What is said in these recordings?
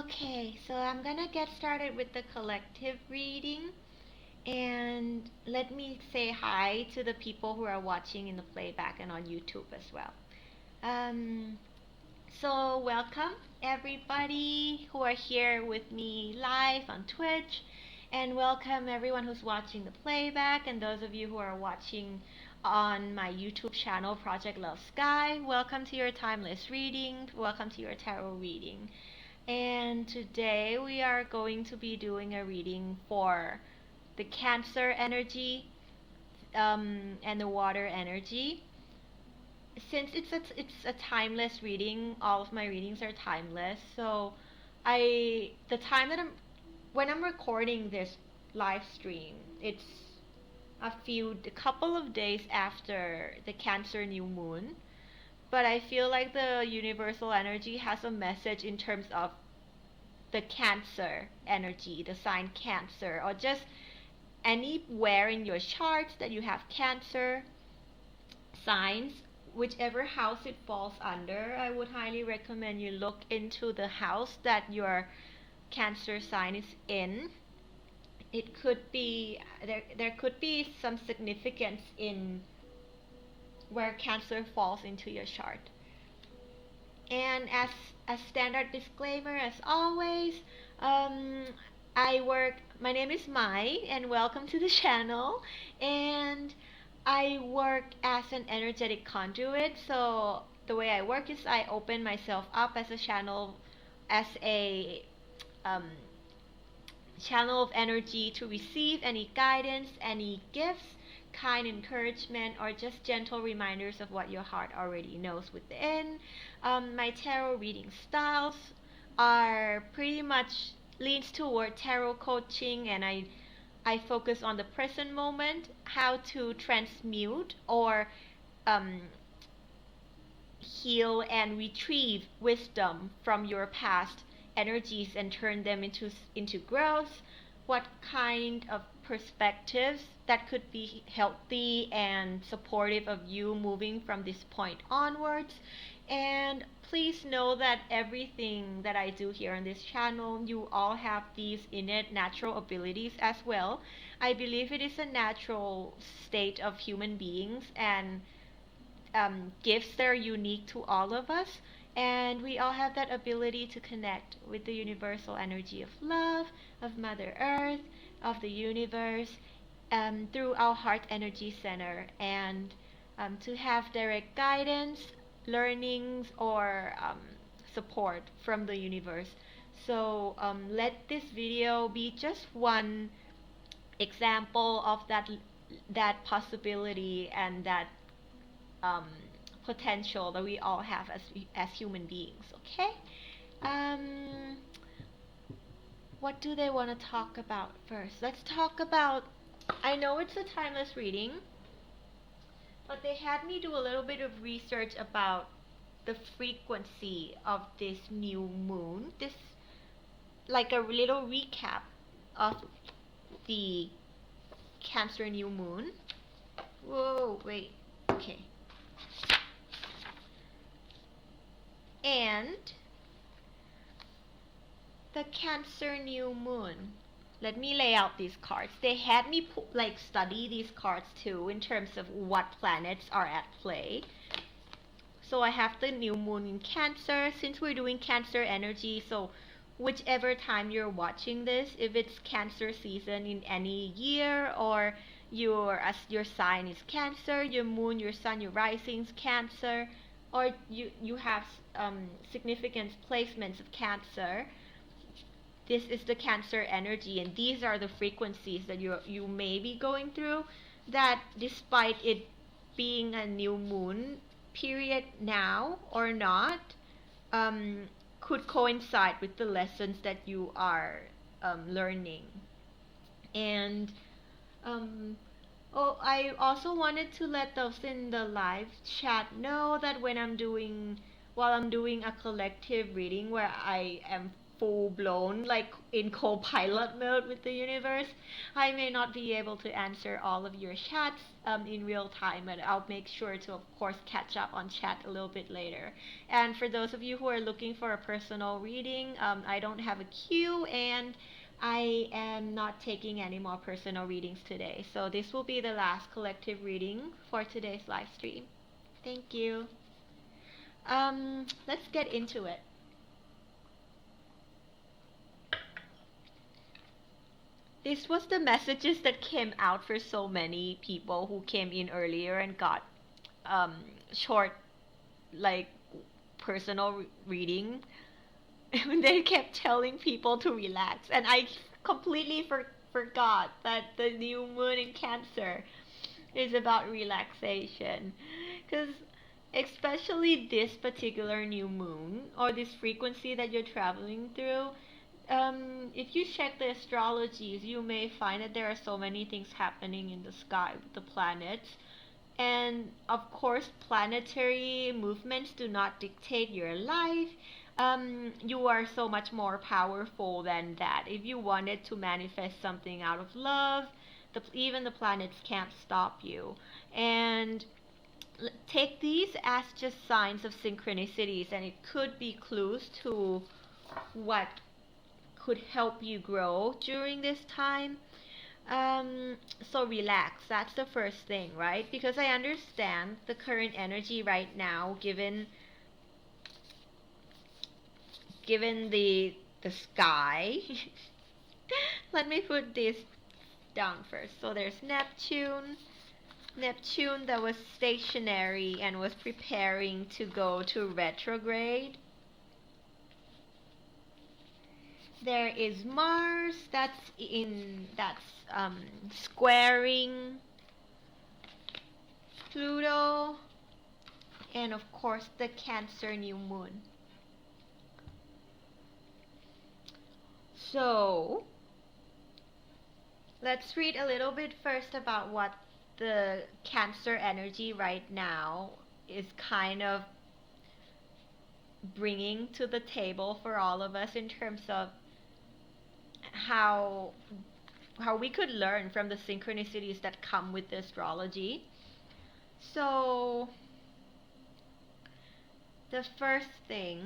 Okay, so I'm gonna get started with the collective reading, and let me say hi to the people who are watching in the playback and on YouTube as well. Um, so welcome everybody who are here with me live on Twitch, and welcome everyone who's watching the playback, and those of you who are watching on my YouTube channel, Project Love Sky. Welcome to your timeless reading. Welcome to your tarot reading. And today we are going to be doing a reading for the Cancer energy and the water energy. Since it's a timeless reading, all of my readings are timeless. So the time that when I'm recording this live stream, it's a couple of days after the Cancer new moon. But I feel like the universal energy has a message in terms of the Cancer energy, the sign Cancer, or just anywhere in your charts that you have Cancer signs, whichever house it falls under. I would highly recommend you look into the house that your Cancer sign is in. It could be there could be some significance in where Cancer falls into your chart. And as a standard disclaimer, as always, um, my name is Mai, and welcome to the channel. And I work as an energetic conduit. So the way I work is I open myself up as a channel, as a um, channel of energy to receive any guidance, any gifts, kind encouragement, or just gentle reminders of what your heart already knows within. My tarot reading styles are pretty much leans toward tarot coaching, and I focus on the present moment, how to transmute or um, heal and retrieve wisdom from your past energies and turn them into growth, what kind of perspectives that could be healthy and supportive of you moving from this point onwards. And please know that everything that I do here on this channel, you all have these innate natural abilities as well. I believe it is a natural state of human beings, and gifts that are unique to all of us, and we all have that ability to connect with the universal energy of love, of Mother Earth, of the universe, through our heart energy center, and to have direct guidance, learnings, or support from the universe. So let this video be just one example of that possibility and that um, potential that we all have as human beings. Okay. Um, what do they want to talk about first? Let's talk about. I know it's a timeless reading, but they had me do a little bit of research about the frequency of this new moon. This like a little recap of the Cancer new moon. Whoa, wait. Okay. And the Cancer new moon. Let me lay out these cards. They had me study these cards too in terms of what planets are at play. So I have the new moon in Cancer. Since we're doing Cancer energy, so whichever time you're watching this, if it's Cancer season in any year, or your sign is Cancer, your moon, your sun, your rising is Cancer, or you have significant placements of Cancer, this is the Cancer energy, and these are the frequencies that you may be going through, that despite it being a new moon period now or not, um, could coincide with the lessons that you are learning. And I also wanted to let those in the live chat know that while I'm doing a collective reading where I am full blown, like in co-pilot mode with the universe, I may not be able to answer all of your chats in real time, but I'll make sure to, of course, catch up on chat a little bit later. And for those of you who are looking for a personal reading, I don't have a queue, and I am not taking any more personal readings today. So this will be the last collective reading for today's live stream. Thank you. Let's get into it. This was the messages that came out for so many people who came in earlier and got short, like, personal reading. They kept telling people to relax, and I completely forgot that the new moon in Cancer is about relaxation, because especially this particular new moon or this frequency that you're traveling through, if you check the astrologies, you may find that there are so many things happening in the sky with the planets. And of course, planetary movements do not dictate your life. You are so much more powerful than that. If you wanted to manifest something out of love, even the planets can't stop you. And take these as just signs of synchronicities, and it could be clues to what could help you grow during this time. So relax. That's the first thing, right? Because I understand the current energy right now, given the sky. Let me put this down first. So there's Neptune. Neptune that was stationary and was preparing to go to retrograde. There is Mars that's squaring Pluto, and of course the Cancer new moon. So let's read a little bit first about what the Cancer energy right now is kind of bringing to the table for all of us in terms of how we could learn from the synchronicities that come with the astrology. So the first thing,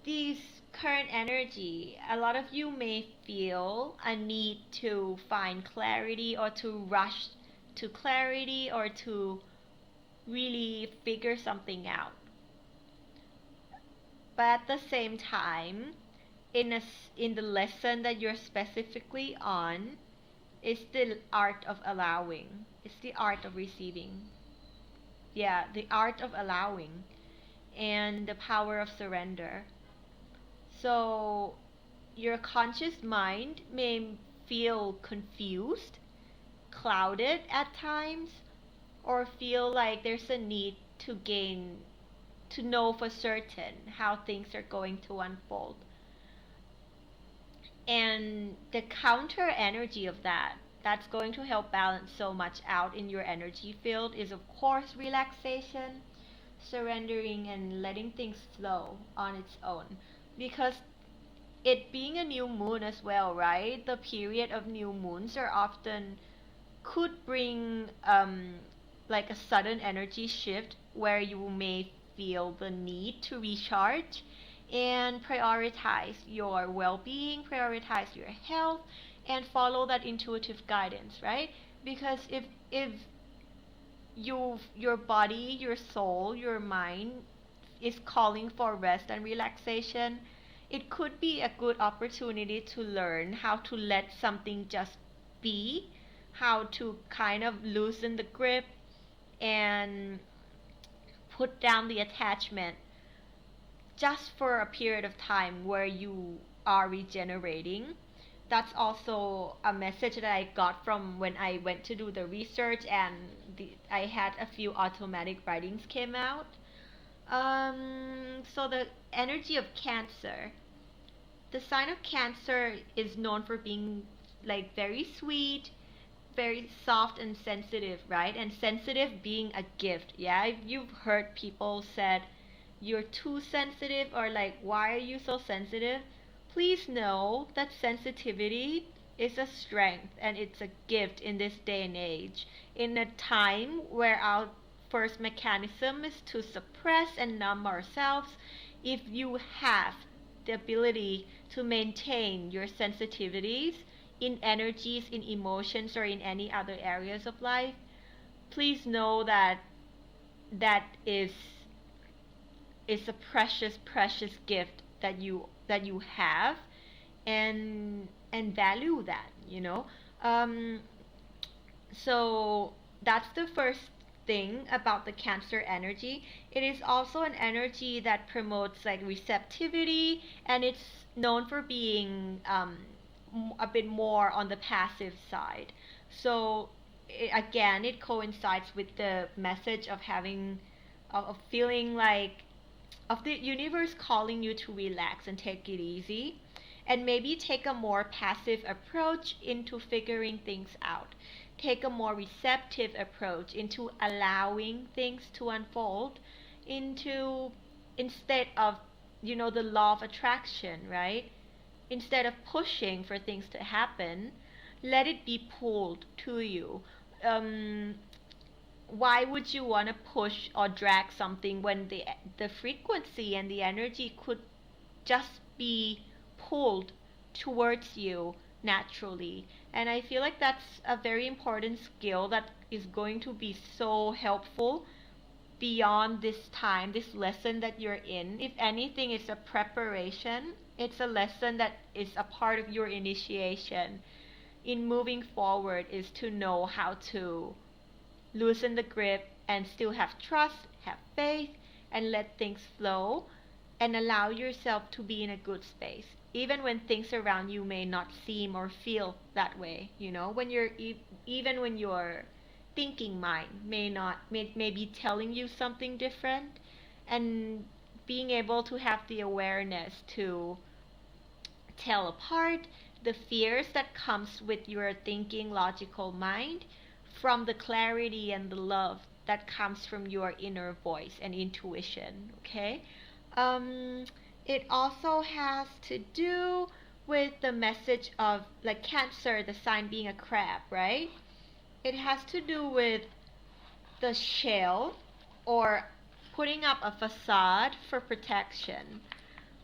these current energy, a lot of you may feel a need to find clarity or to rush to clarity or to really figure something out. But at the same time, in the lesson that you're specifically on, is the art of allowing. It's the art of receiving. Yeah, the art of allowing and the power of surrender. So your conscious mind may feel confused, clouded at times, or feel like there's a need to know for certain how things are going to unfold. And the counter energy of that's going to help balance so much out in your energy field is, of course, relaxation, surrendering, and letting things flow on its own. Because it being a new moon as well, right? The period of new moons are often could bring like a sudden energy shift where you may feel the need to recharge and prioritize your well-being, prioritize your health, and follow that intuitive guidance, right? Because if your body, your soul, your mind is calling for rest and relaxation, it could be a good opportunity to learn how to let something just be, how to kind of loosen the grip and put down the attachment just for a period of time where you are regenerating. That's also a message that I got from when I went to do the research, and I had a few automatic writings came out. So the energy of Cancer. The sign of Cancer is known for being like very sweet, very soft and sensitive, right? And sensitive being a gift. Yeah, you've heard people said you're too sensitive, or like, why are you so sensitive? Please know that sensitivity is a strength and it's a gift in this day and age. In a time where our first mechanism is to suppress and numb ourselves, if you have the ability to maintain your sensitivities in energies, in emotions, or in any other areas of life, please know that that is a precious, precious gift that you have, and value that, you know. Um, so that's the first thing about the Cancer energy. It is also an energy that promotes like receptivity, and it's known for being a bit more on the passive side. So again, it coincides with the message of having of feeling like of the universe calling you to relax and take it easy, and maybe take a more passive approach into figuring things out. Take a more receptive approach into allowing things to unfold into, instead of, you know, the law of attraction, right? Instead of pushing for things to happen, let it be pulled to you. Um, why would you want to push or drag something when the frequency and the energy could just be pulled towards you naturally? And I feel like that's a very important skill that is going to be so helpful beyond this time, this lesson that you're in. If anything, it's a preparation, it's a lesson that is a part of your initiation in moving forward, is to know how to loosen the grip and still have trust, have faith, and let things flow, and allow yourself to be in a good space. Even when things around you may not seem or feel that way, you know, when you're even when your thinking mind may be telling you something different, and being able to have the awareness to tell apart the fears that comes with your thinking logical mind from the clarity and the love that comes from your inner voice and intuition. Okay. um, it also has to do with the message of like Cancer, the sign being a crab, right? It has to do with the shell, or putting up a facade for protection.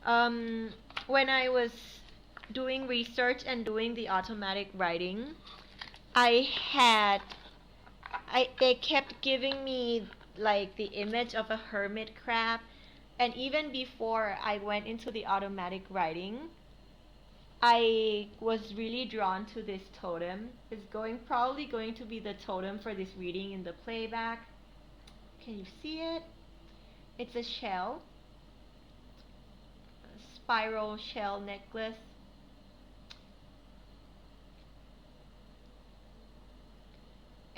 um, when I was doing research and doing the automatic writing, I had they kept giving me like the image of a hermit crab, and even before I went into the automatic writing, I was really drawn to this totem. It's probably going to be the totem for this reading in the playback. Can you see it? It's a shell, a spiral shell necklace.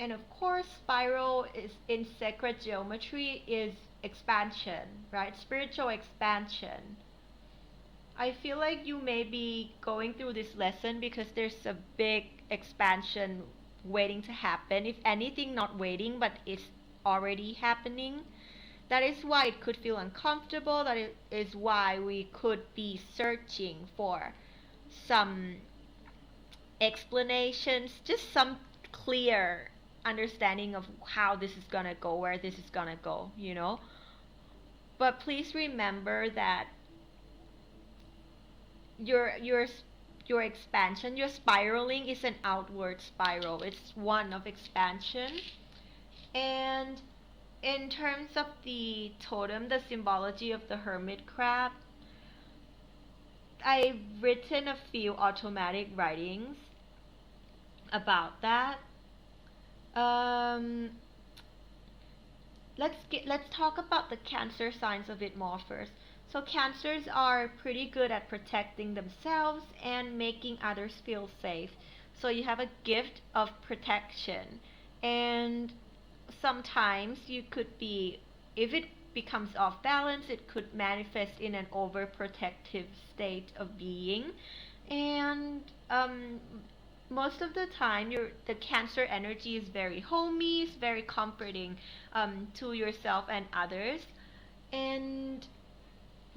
And of course, spiral is in sacred geometry is expansion, right? Spiritual expansion. I feel like you may be going through this lesson because there's a big expansion waiting to happen. If anything, not waiting, but it's already happening. That is why it could feel uncomfortable. That is why we could be searching for some explanations, just some clear understanding of how this is gonna go, where this is gonna go, you know. But please remember that your your your expansion, your spiraling is an outward spiral. It's one of expansion. And in terms of the totem, the symbology of the hermit crab, I've written a few automatic writings about that. Um, let's talk about the Cancer signs a bit more first. So Cancers are pretty good at protecting themselves and making others feel safe. So you have a gift of protection, and sometimes you could be, if it becomes off balance, it could manifest in an overprotective state of being. And most of the time, the Cancer energy is very homey, it's very comforting to yourself and others. And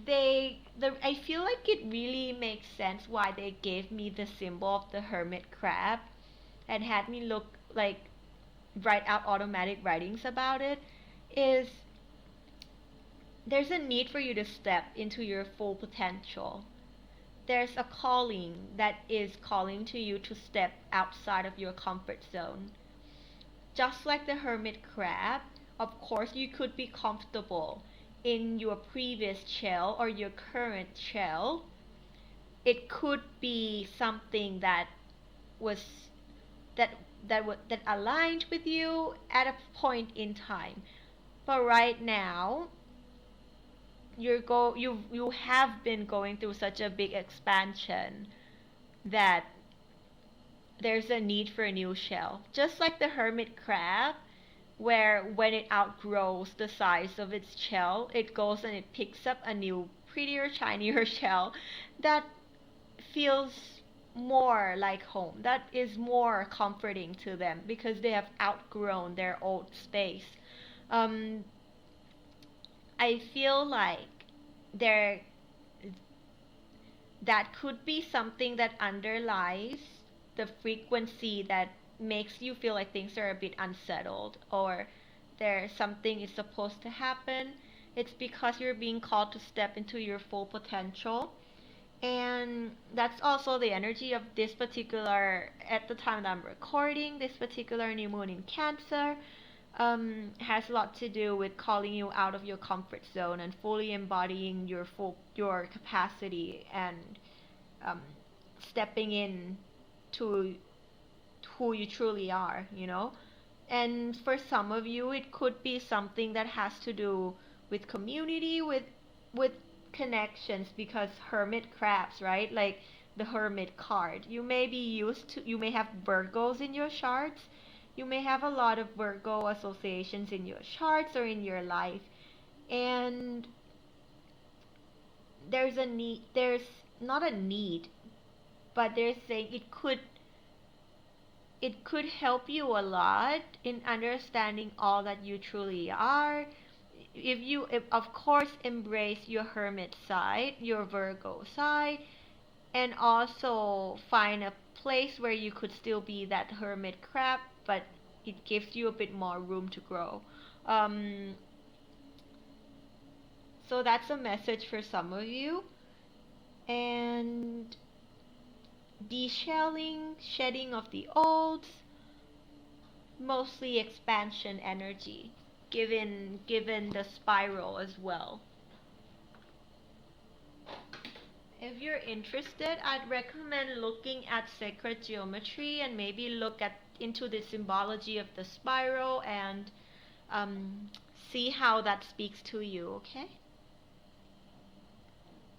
I feel like it really makes sense why they gave me the symbol of the hermit crab and had me look like write out automatic writings about it. Is there's a need for you to step into your full potential. There's a calling that is calling to you to step outside of your comfort zone. Just like the hermit crab, of course, you could be comfortable in your previous shell or your current shell. It could be something that was that that aligned with you at a point in time. But right now, you have been going through such a big expansion that there's a need for a new shell. Just like the hermit crab, where when it outgrows the size of its shell, it goes and it picks up a new, prettier, shinier shell that feels more like home. That is more comforting to them because they have outgrown their old space. Um, I feel like there that could be something that underlies the frequency that makes you feel like things are a bit unsettled or there's something is supposed to happen. It's because you're being called to step into your full potential. And that's also the energy of this particular, at the time that I'm recording, this particular new moon in Cancer has a lot to do with calling you out of your comfort zone and fully embodying your capacity and um, stepping in to who you truly are, you know. And for some of you, it could be something that has to do with community, with connections, because hermit crabs, right? Like the hermit card. You may have Virgos in your charts. You may have a lot of Virgo associations in your charts or in your life. And there's not a need, but there's saying it could help you a lot in understanding all that you truly are. If of course embrace your hermit side, your Virgo side, and also find a place where you could still be that hermit crab, but it gives you a bit more room to grow. Um, so that's a message for some of you. And deshelling, shedding of the olds, mostly expansion energy, given the spiral as well. If you're interested, I'd recommend looking at sacred geometry and maybe look at into the symbology of the spiral and see how that speaks to you, okay?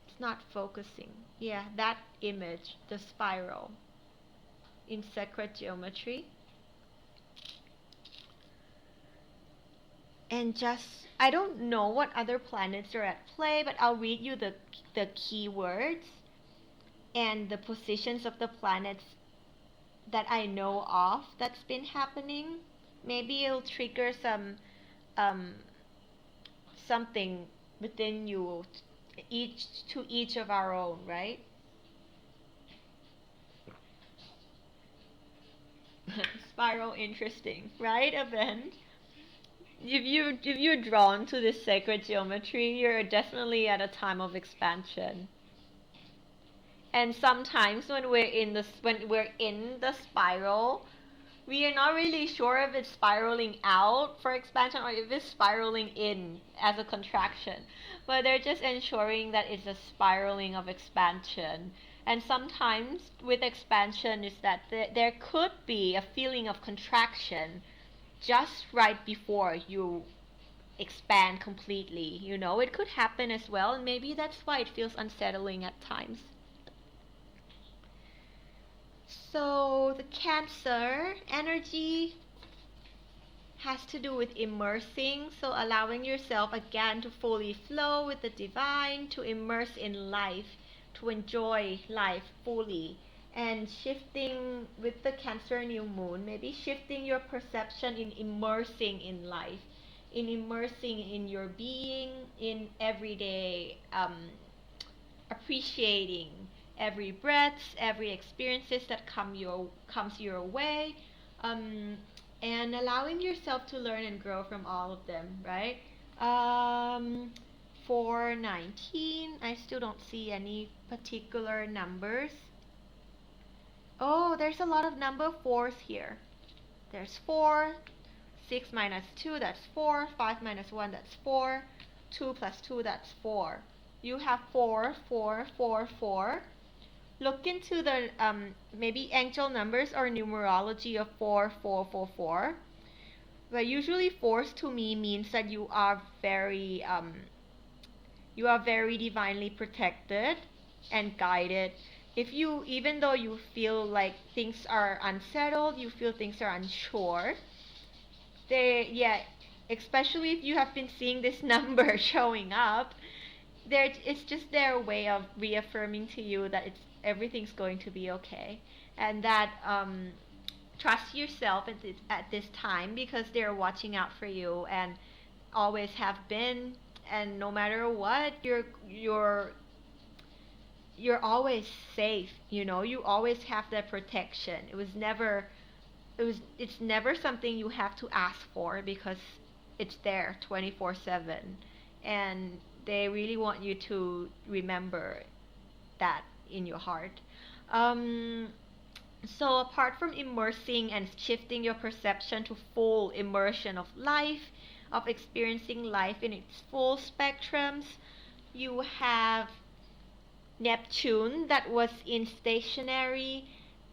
It's not focusing. Yeah, that image, the spiral in sacred geometry. And just, I don't know what other planets are at play, but I'll read you the keywords and the positions of the planets that I know of that's been happening. Maybe it'll trigger um, something within you, each of our own, right? Spiral, interesting, right, Event? If you're drawn to this sacred geometry, you're definitely at a time of expansion. And sometimes when we're in the spiral, we are not really sure if it's spiraling out for expansion or if it's spiraling in as a contraction. But they're just ensuring that it's a spiraling of expansion. And sometimes with expansion is that there could be a feeling of contraction just right before you expand completely. You know, it could happen as well, and maybe that's why it feels unsettling at times. So the Cancer energy has to do with immersing, so allowing yourself again to fully flow with the divine, to immerse in life, to enjoy life fully, and shifting with the Cancer new moon, maybe shifting your perception in immersing in life, in immersing in your being, in everyday appreciating every breath, every experiences that comes your way, um, and allowing yourself to learn and grow from all of them, right? Um, for 19, I still don't see any particular numbers. Oh, there's a lot of number fours here. There's 4, 6 minus 2, that's 4, 5 minus 1, that's 4, 2 plus 2, that's 4. You have 4, 4, 4, 4. Look into the maybe angel numbers or numerology of 4, 4, 4, 4. But usually 4s to me means that you are very divinely protected and guided. If you, even though you feel like things are unsettled, you feel things are unsure, yeah, especially if you have been seeing this number showing up, it's just their way of reaffirming to you that everything's going to be okay, and that trust yourself at this time, because they're watching out for you and always have been, and no matter what, you're always safe. You always have that protection. It's never something you have to ask for, because it's there 24/7, and they really want you to remember that in your heart. um, so apart from immersing and shifting your perception to full immersion of life, of experiencing life in its full spectrums, you have Neptune that was in stationary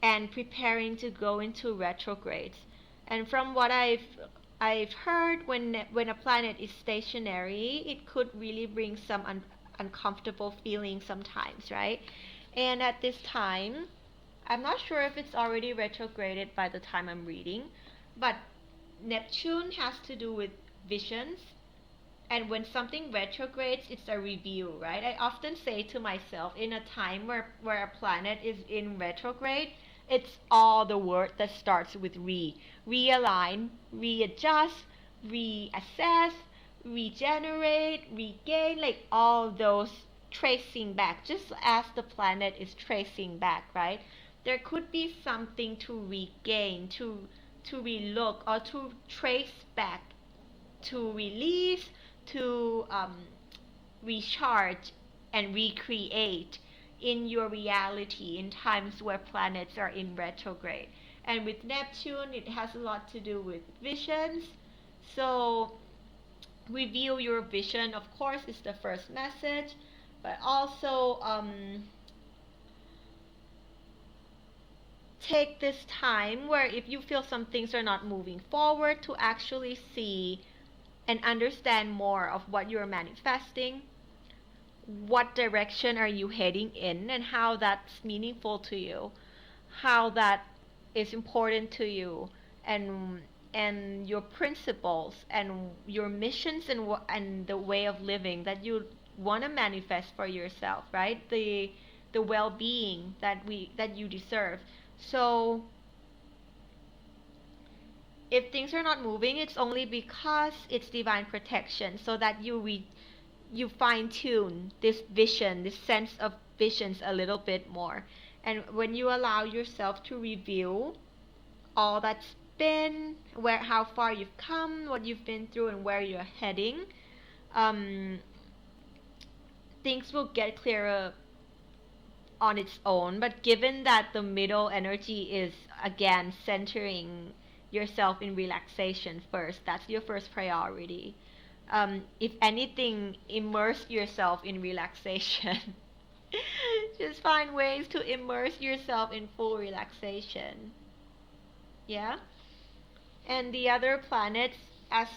and preparing to go into retrogrades. And from what I've heard, when a planet is stationary, it could really bring some uncomfortable feelings sometimes, right? And at this time, I'm not sure if it's already retrograded by the time I'm reading, but Neptune has to do with visions, and when something retrogrades, it's a review, right? I often say to myself, in a time where a planet is in retrograde, it's all the word that starts with realign, readjust, reassess, regenerate, regain, like all those tracing back, just as the planet is tracing back, right? There could be something to regain, to relook, or to trace back, to release, to recharge and recreate in your reality in times where planets are in retrograde. And with Neptune, it has a lot to do with visions. So review your vision, of course, is the first message, but also take this time where if you feel some things are not moving forward, to actually see and understand more of what you're manifesting, what direction are you heading in, and how that's meaningful to you, how that is important to you, and your principles and your missions, and the way of living that you want to manifest for yourself, right? The well-being that you deserve. So if things are not moving, it's only because it's divine protection, so that you fine tune this vision, this sense of visions a little bit more. And when you allow yourself to review all that's been, how far you've come, what you've been through, and where you're heading, um, things will get clearer on its own. But given that the middle energy is again centering yourself in relaxation first, that's your first priority. If anything, immerse yourself in relaxation. Just find ways to immerse yourself in full relaxation. Yeah? And the other planets, as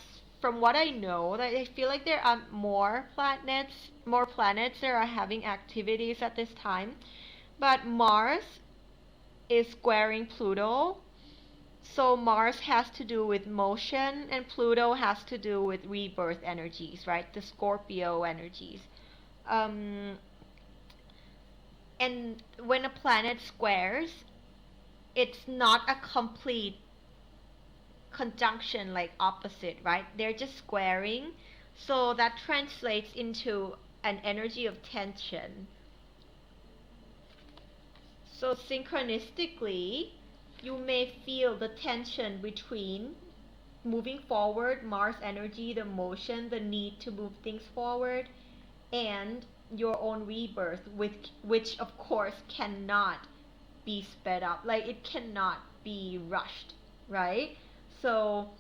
from what I know, that I feel like there are more planets that are having activities at this time. But Mars is squaring Pluto. So Mars has to do with motion, and Pluto has to do with rebirth energies, right? The Scorpio energies. Um, and when a planet squares, it's not a conjunction, like opposite, right? They're just squaring. So that translates into an energy of tension. So synchronistically, you may feel the tension between moving forward, Mars energy, the motion, the need to move things forward, and your own rebirth, which of course cannot be sped up. Like it cannot be rushed, right? So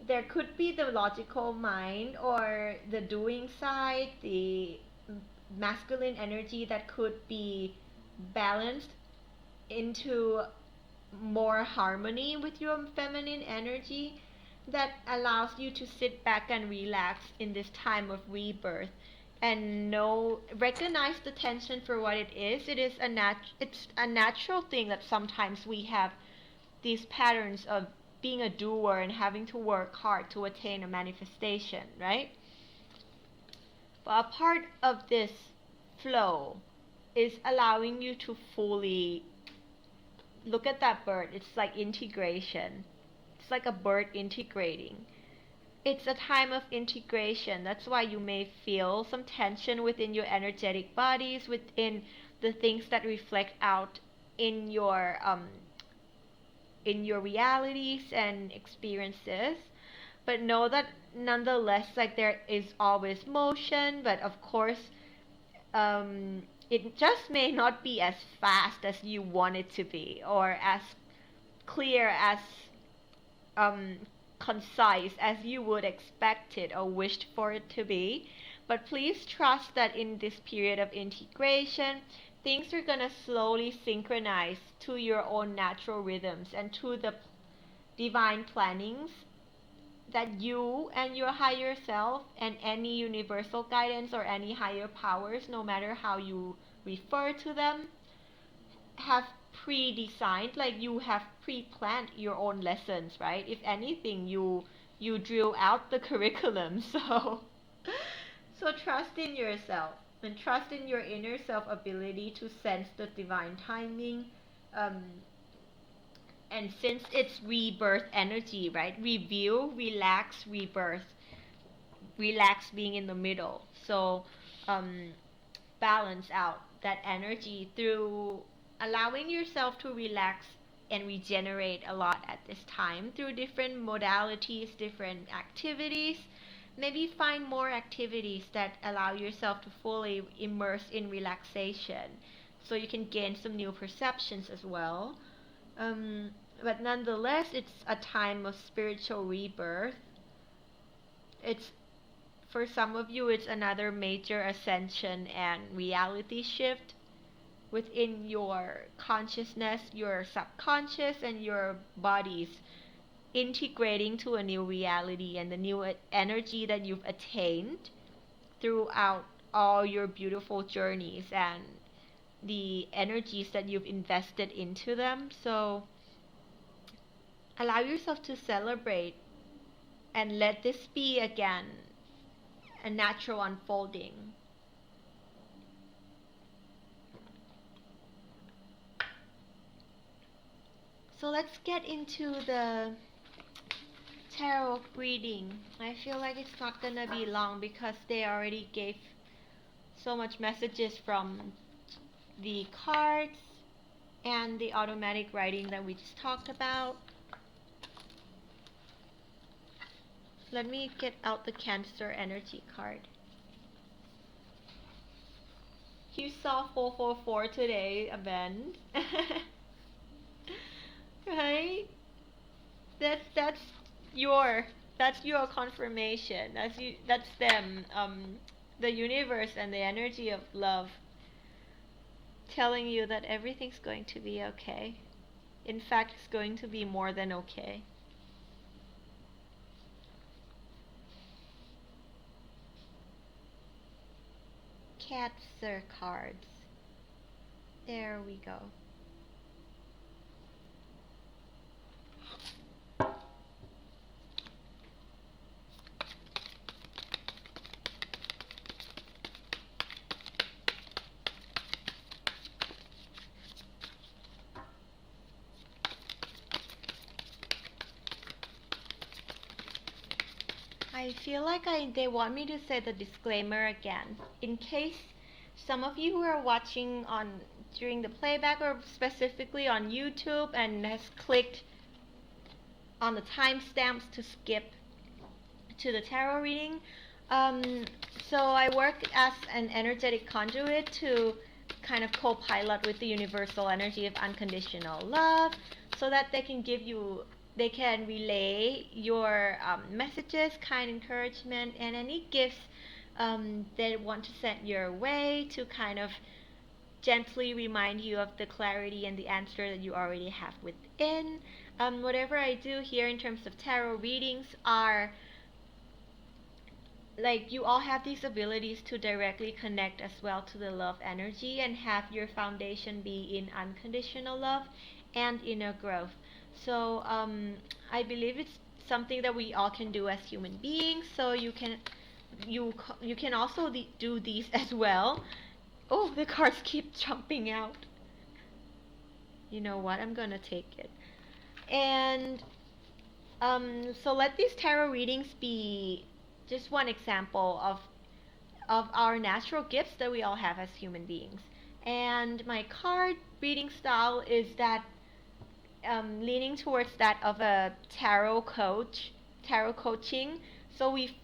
there could be the logical mind or the doing side, the masculine energy that could be balanced into more harmony with your feminine energy that allows you to sit back and relax in this time of rebirth and recognize the tension for what it is. It's a natural thing that sometimes we have these patterns of being a doer and having to work hard to attain a manifestation, right? But a part of this flow is allowing you to fully look at that bird. It's like integration. It's like a bird integrating. It's a time of integration. That's why you may feel some tension within your energetic bodies, within the things that reflect out in your realities and experiences. But know that nonetheless, like there is always motion, but of course, it just may not be as fast as you want it to be, or as clear, as um, concise as you would expect it or wished for it to be. But please trust that in this period of integration, things are gonna slowly synchronize to your own natural rhythms and to the divine plannings that you and your higher self and any universal guidance or any higher powers, no matter how you refer to them, have pre-designed. Like you have pre-planned your own lessons, right? If anything, you drill out the curriculum. So trust in yourself and trust in your inner self ability to sense the divine timing. um, and since it's rebirth energy, right? Review, relax, rebirth. Relax being in the middle. So balance out that energy through allowing yourself to relax and regenerate a lot at this time through different modalities, different activities. Maybe find more activities that allow yourself to fully immerse in relaxation so you can gain some new perceptions as well. Um, but nonetheless, it's a time of spiritual rebirth. It's For some of you, it's another major ascension and reality shift within your consciousness, your subconscious, and your bodies integrating to a new reality and the new energy that you've attained throughout all your beautiful journeys and the energies that you've invested into them. So allow yourself to celebrate and let this be again a natural unfolding. So let's get into the tarot reading. I feel like it's not gonna be long because they already gave so much messages from the cards and the automatic writing that we just talked about. Let me get out the Cancer energy card. You saw 444 today, Aben. Right? That's your confirmation. That's them. The universe and the energy of love telling you that everything's going to be okay. In fact, it's going to be more than okay. Cancer cards. There we go. I feel like they want me to say the disclaimer again. In case some of you who are watching on during the playback or specifically on YouTube and has clicked on the timestamps to skip to the tarot reading. So I work as an energetic conduit to kind of co-pilot with the universal energy of unconditional love so that they can relay your messages, kind encouragement, and any gifts they want to send your way to kind of gently remind you of the clarity and the answer that you already have within. Whatever I do here in terms of tarot readings are like you all have these abilities to directly connect as well to the love energy and have your foundation be in unconditional love and inner growth. So I believe it's something that we all can do as human beings. So you can also do these as well. Oh, the cards keep jumping out. You know what? I'm gonna take it. And so let these tarot readings be just one example of our natural gifts that we all have as human beings. And my card reading style is that leaning towards that of a tarot coaching. So we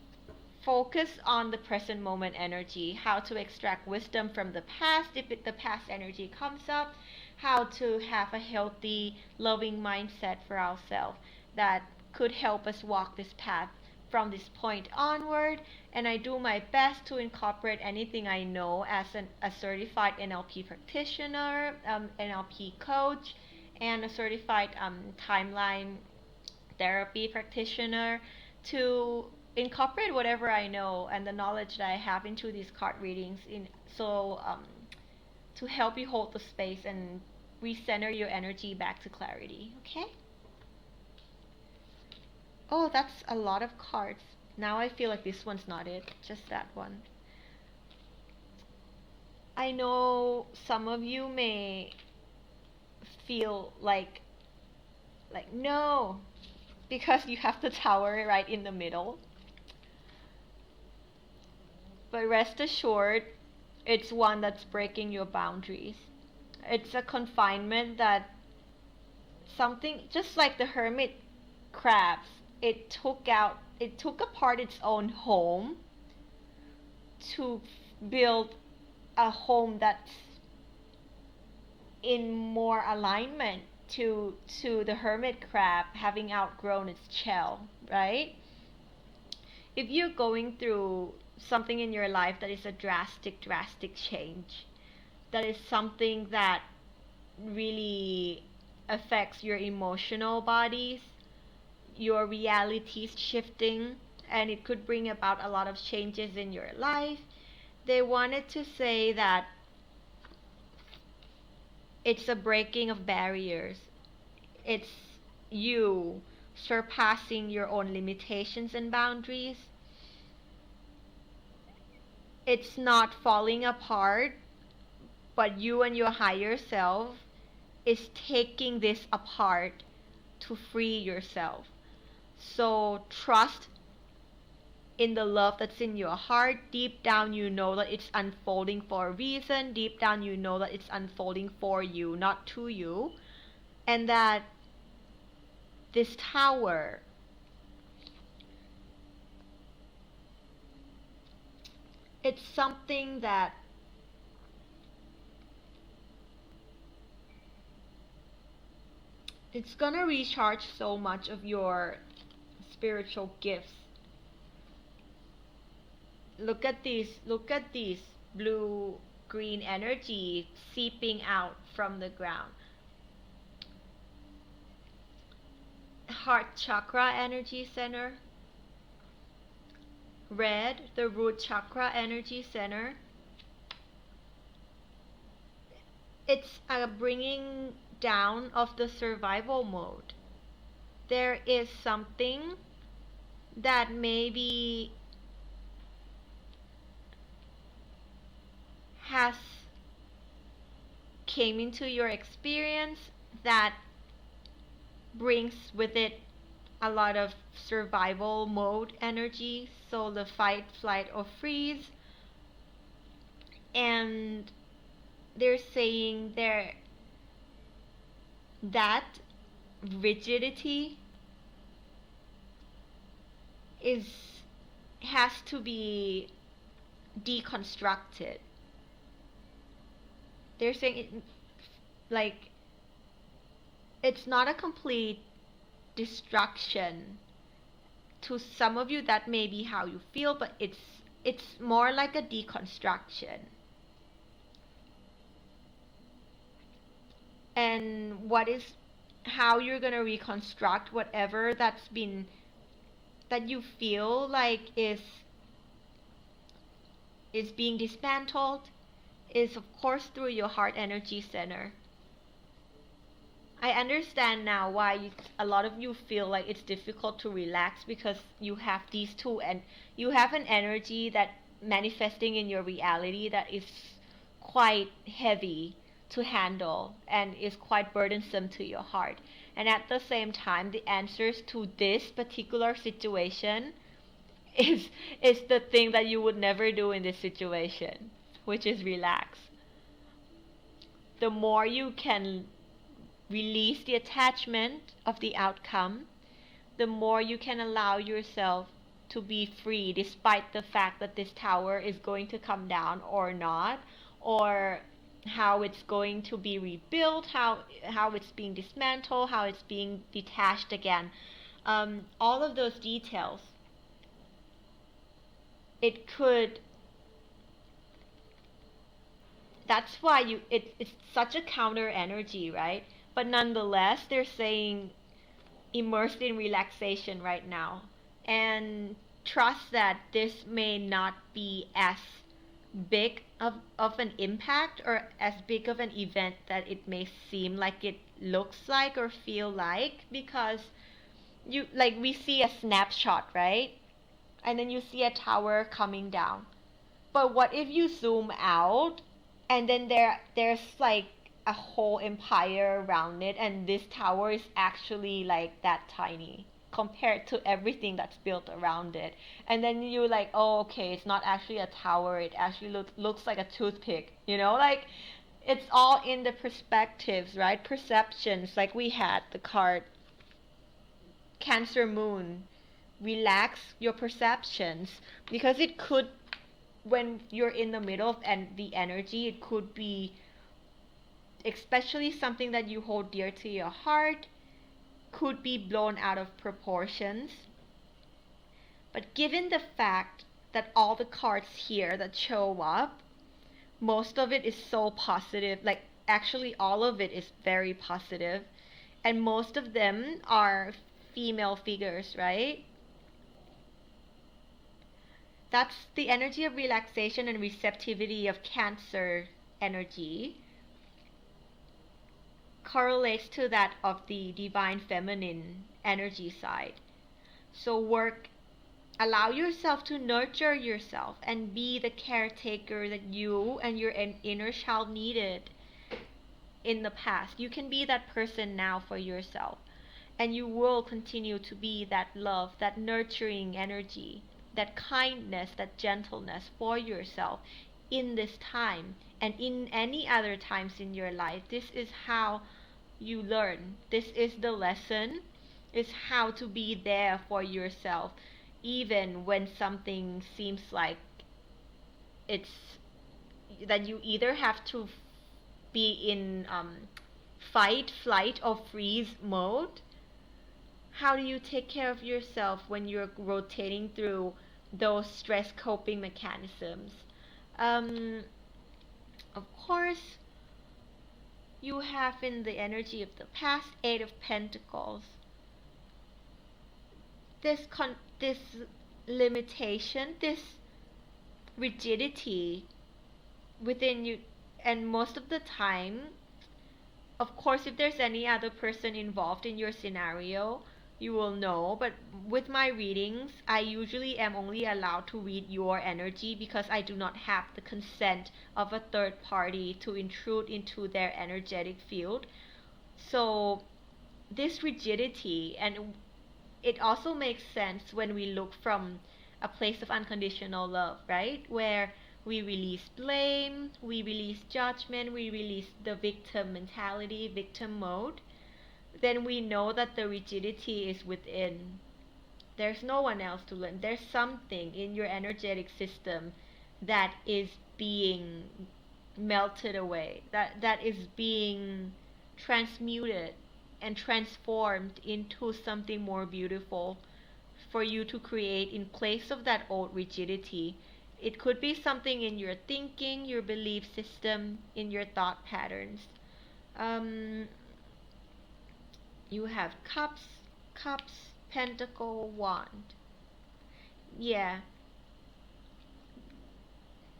focus on the present moment energy, how to extract wisdom from the past if the past energy comes up, how to have a healthy, loving mindset for ourselves that could help us walk this path from this point onward. And I do my best to incorporate anything I know as a certified NLP practitioner, NLP coach, and a certified timeline therapy practitioner to incorporate whatever I know and the knowledge that I have into these card readings to help you hold the space and recenter your energy back to clarity. Okay? Oh, that's a lot of cards. Now I feel like this one's not it, just that one. I know some of you may feel like no, because you have the tower right in the middle. But rest assured, it's one that's breaking your boundaries. It's a confinement that something just like the hermit crabs, it took apart its own home to build a home that's in more alignment to the hermit crab having outgrown its shell, right? If you're going through something in your life that is a drastic change, that is something that really affects your emotional bodies, your realities shifting, and it could bring about a lot of changes in your life, they wanted to say that it's a breaking of barriers. It's you surpassing your own limitations and boundaries. It's not falling apart, but you and your higher self is taking this apart to free yourself. So trust in the love that's in your heart. Deep down you know that it's unfolding for a reason. Deep down you know that it's unfolding for you, not to you. And that this tower it's something that it's gonna recharge so much of your spiritual gifts. Look at these blue green energy seeping out from the ground. Heart chakra energy center. Red, the root chakra energy center. It's a bringing down of the survival mode. There is something that maybe has came into your experience that brings with it a lot of survival mode energy, so the fight, flight, or freeze. And they're saying that rigidity is has to be deconstructed. They're saying it, like, it's not a complete destruction. To some of you that may be how you feel, but it's more like a deconstruction. And how you're going to reconstruct whatever that you feel like is being dismantled is, of course, through your heart energy center. I understand now why a lot of you feel like it's difficult to relax, because you have these two, and you have an energy that manifesting in your reality that is quite heavy to handle and is quite burdensome to your heart. And at the same time, the answers to this particular situation is the thing that you would never do in this situation, which is relax. The more you can release the attachment of the outcome, the more you can allow yourself to be free, despite the fact that this tower is going to come down or not, or how it's going to be rebuilt, how it's being dismantled, how it's being detached again. All of those details. That's why it's such a counter energy, right? But nonetheless, they're saying immersed in relaxation right now, and trust that this may not be as big of an impact or as big of an event that it may seem like it looks like or feel like, because we see a snapshot, right? And then you see a tower coming down. But what if you zoom out, and then there's like a whole empire around it, and this tower is actually like that tiny compared to everything that's built around it. And then you're like, oh, okay, it's not actually a tower, it actually looks like a toothpick, like, it's all in the perspectives, right? Perceptions. Like we had the card Cancer Moon. Relax your perceptions, because it could, when you're in the middle and the energy, it could be especially something that you hold dear to your heart, could be blown out of proportions. But given the fact that all the cards here that show up, most of it is so positive, like actually all of it is very positive, and most of them are female figures, right? That's the energy of relaxation and receptivity of Cancer energy correlates to that of the divine feminine energy side. So allow yourself to nurture yourself and be the caretaker that you and your inner child needed in the past. You can be that person now for yourself, and you will continue to be that love, that nurturing energy, that kindness, that gentleness for yourself in this time and in any other times in your life. This is how you learn. This is the lesson, is how to be there for yourself, even when something seems like it's that you either have to be in fight, flight, or freeze mode. How do you take care of yourself when you're rotating through those stress coping mechanisms? Of course, you have in the energy of the past, Eight of Pentacles. This limitation, this rigidity within you, and most of the time, of course, if there's any other person involved in your scenario, you will know. But with my readings, I usually am only allowed to read your energy, because I do not have the consent of a third party to intrude into their energetic field. So this rigidity, and it also makes sense when we look from a place of unconditional love, right? Where we release blame, we release judgment, we release the victim mentality, victim mode. Then we know that the rigidity is within. There's no one else to learn. There's something in your energetic system that is being melted away, that is being transmuted and transformed into something more beautiful for you to create in place of that old rigidity. It could be something in your thinking, your belief system, in your thought patterns. Um, you have cups, pentacle, wand. Yeah,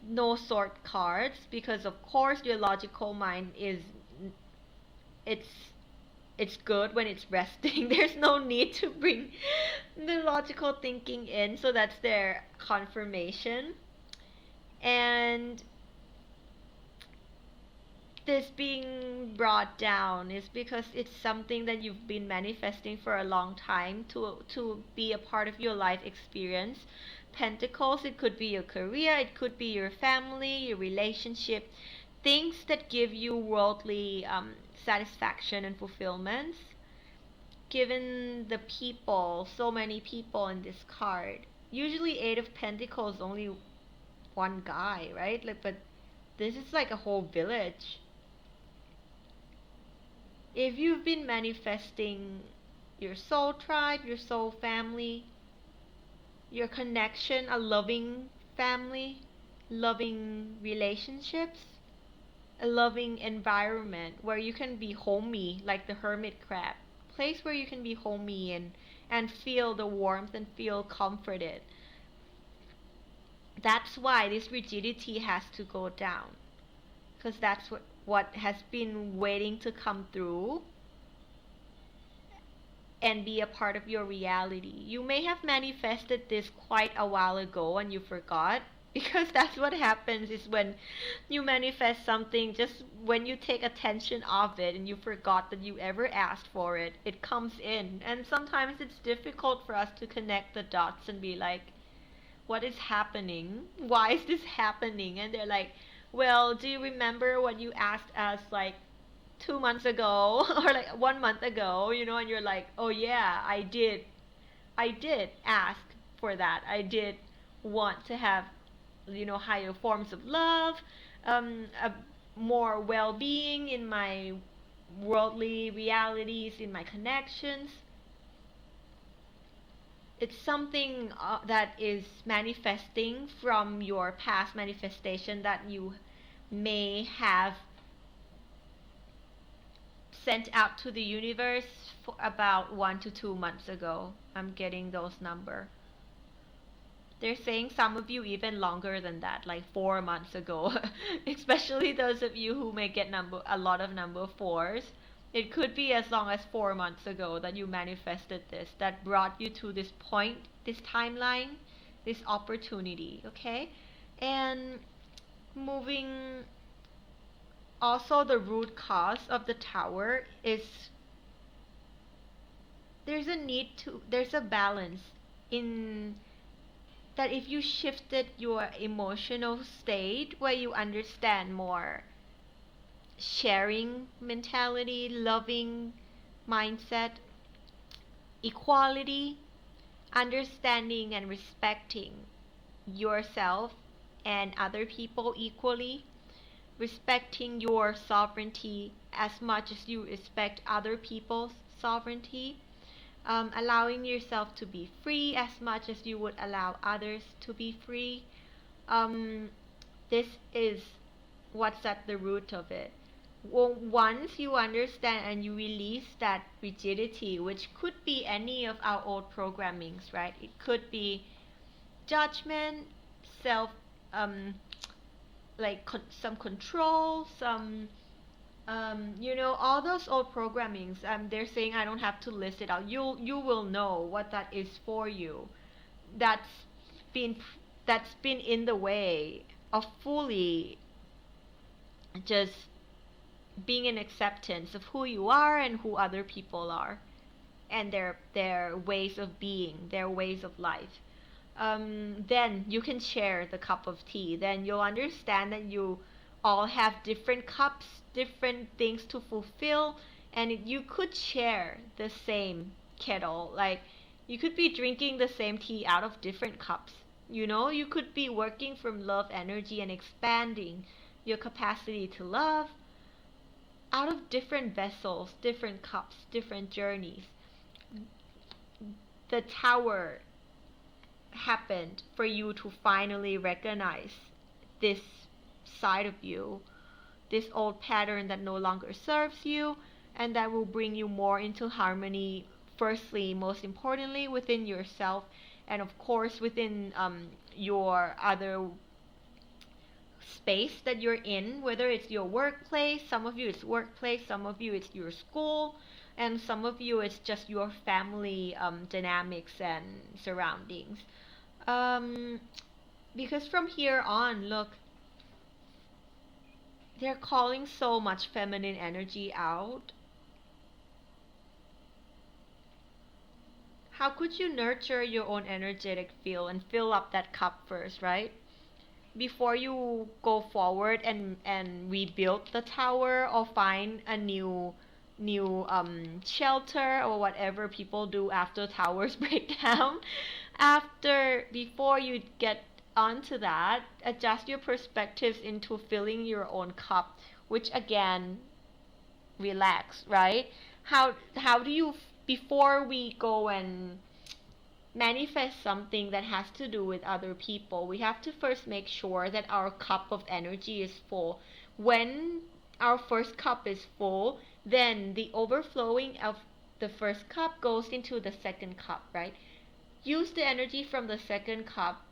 no sort cards because of course your logical mind is it's it's good when it's resting. There's no need to bring the logical thinking in, so that's their confirmation. And this being brought down is because it's something that you've been manifesting for a long time to be a part of your life experience. Pentacles, it could be your career, it could be your family, your relationship, things that give you worldly satisfaction and fulfillments. Given the people, so many people in this card, usually Eight of Pentacles only one guy, right? Like, but this is like a whole village. If you've been manifesting your soul tribe, your soul family, your connection, a loving family, loving relationships, a loving environment where you can be homey like the hermit crab, place where you can be homey and feel the warmth and feel comforted. That's why this rigidity has to go down, because that's what has been waiting to come through and be a part of your reality. You may have manifested this quite a while ago and you forgot, because that's what happens is when you manifest something, just when you take attention of it and you forgot that you ever asked for it, it comes in. And sometimes it's difficult for us to connect the dots and be like, what is happening? Why is this happening? And they're like, well, do you remember what you asked us like 2 months ago or like 1 month ago, and you're like, oh yeah, I did ask for that. I did want to have, higher forms of love, a more well-being in my worldly realities, in my connections. It's something that is manifesting from your past manifestation that you may have sent out to the universe for about 1 to 2 months ago. I'm getting those number. They're saying some of you even longer than that, like 4 months ago. Especially those of you who may get a lot of number fours. It could be as long as 4 months ago that you manifested this, that brought you to this point, this timeline, this opportunity, okay? And moving, also the root cause of the tower is there's a balance in that. If you shifted your emotional state where you understand more sharing mentality, loving mindset, equality, understanding and respecting yourself and other people equally, respecting your sovereignty as much as you respect other people's sovereignty, allowing yourself to be free as much as you would allow others to be free. This is what's at the root of it. Well, once you understand and you release that rigidity, which could be any of our old programmings, right? It could be judgment, self, like some control, some, all those old programmings. They're saying I don't have to list it out. You will know what that is for you. That's been that's been in the way of fully just being in acceptance of who you are and who other people are. and their ways of being, their ways of life. Then you can share the cup of tea. Then you'll understand that you all have different cups, different things to fulfill, and you could share the same kettle. Like, you could be drinking the same tea out of different cups. You could be working from love energy and expanding your capacity to love out of different vessels, different cups, different journeys. The tower happened for you to finally recognize this side of you, this old pattern that no longer serves you, and that will bring you more into harmony, firstly, most importantly, within yourself, and of course within your other space that you're in, whether it's your workplace. Some of you it's workplace, some of you it's your school, and some of you it's just your family dynamics and surroundings. um, because from here on, look, they're calling so much feminine energy out. How could you nurture your own energetic field and fill up that cup first, right? Before you go forward and rebuild the tower or find a new shelter or whatever people do after towers break down. Before you get onto that, adjust your perspectives into filling your own cup, which again, relax, right? How do you, before we go and manifest something that has to do with other people, we have to first make sure that our cup of energy is full. When our first cup is full, then the overflowing of the first cup goes into the second cup, right? Use the energy from the second cup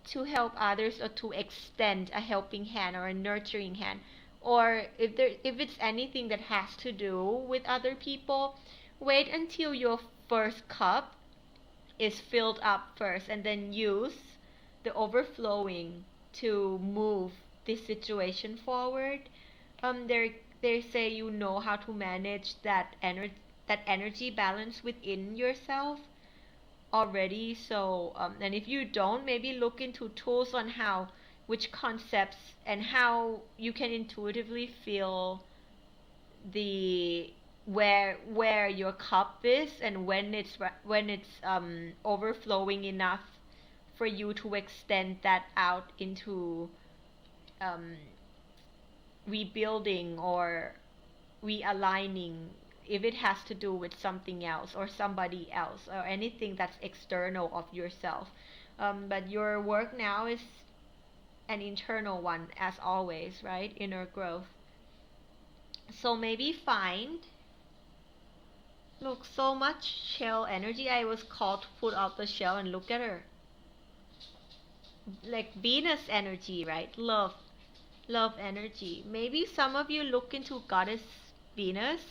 to help others or to extend a helping hand or a nurturing hand. Or if it's anything that has to do with other people, wait until your first cup is filled up first and then use the overflowing to move this situation forward. They say you know how to manage that energy balance within yourself already. So and if you don't, maybe look into tools on how, which concepts and how you can intuitively feel the where your cup is and when it's overflowing enough for you to extend that out into um, rebuilding or realigning, if it has to do with something else or somebody else or anything that's external of yourself. But your work now is an internal one, as always, right? Inner growth. So maybe find, look, so much shell energy. I was called to put out the shell and look at her. Like Venus energy, right? Love energy. Maybe some of you look into Goddess Venus.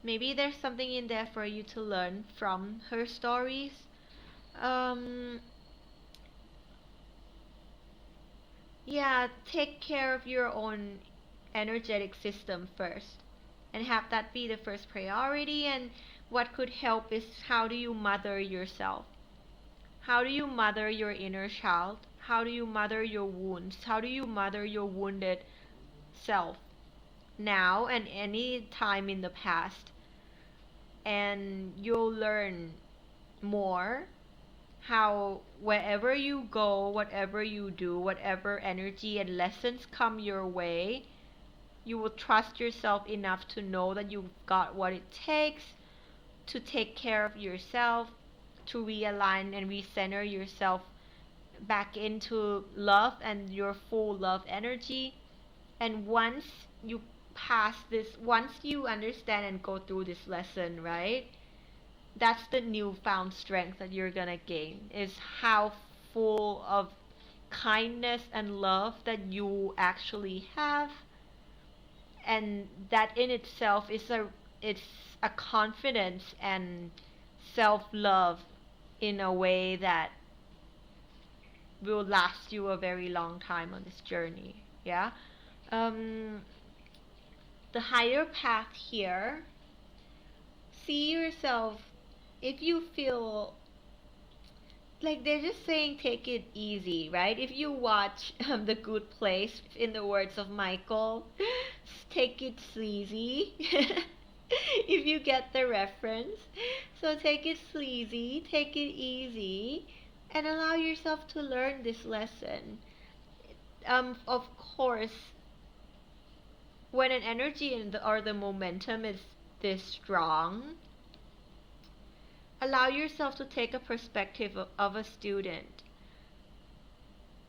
Maybe there's something in there for you to learn from her stories. Yeah, take care of your own energetic system first and have that be the first priority. And what could help is, how do you mother yourself? How do you mother your inner child? How do you mother your wounds? How do you mother your wounded self now and any time in the past? And you'll learn more how, wherever you go, whatever you do, whatever energy and lessons come your way, you will trust yourself enough to know that you've got what it takes to take care of yourself, to realign and recenter yourself back into love and your full love energy. And once you pass this, once you understand and go through this lesson, right? That's the newfound strength that you're gonna gain, is how full of kindness and love that you actually have. And that in itself is a confidence and self-love in a way that will last you a very long time on this journey. Yeah. um, the higher path here, see yourself if you feel like they're just saying take it easy, right? If you watch The Good Place, in the words of Michael, take it sleazy. If you get the reference. So take it sleazy, take it easy, and allow yourself to learn this lesson. Of course, when an energy or the momentum is this strong, allow yourself to take a perspective of a student.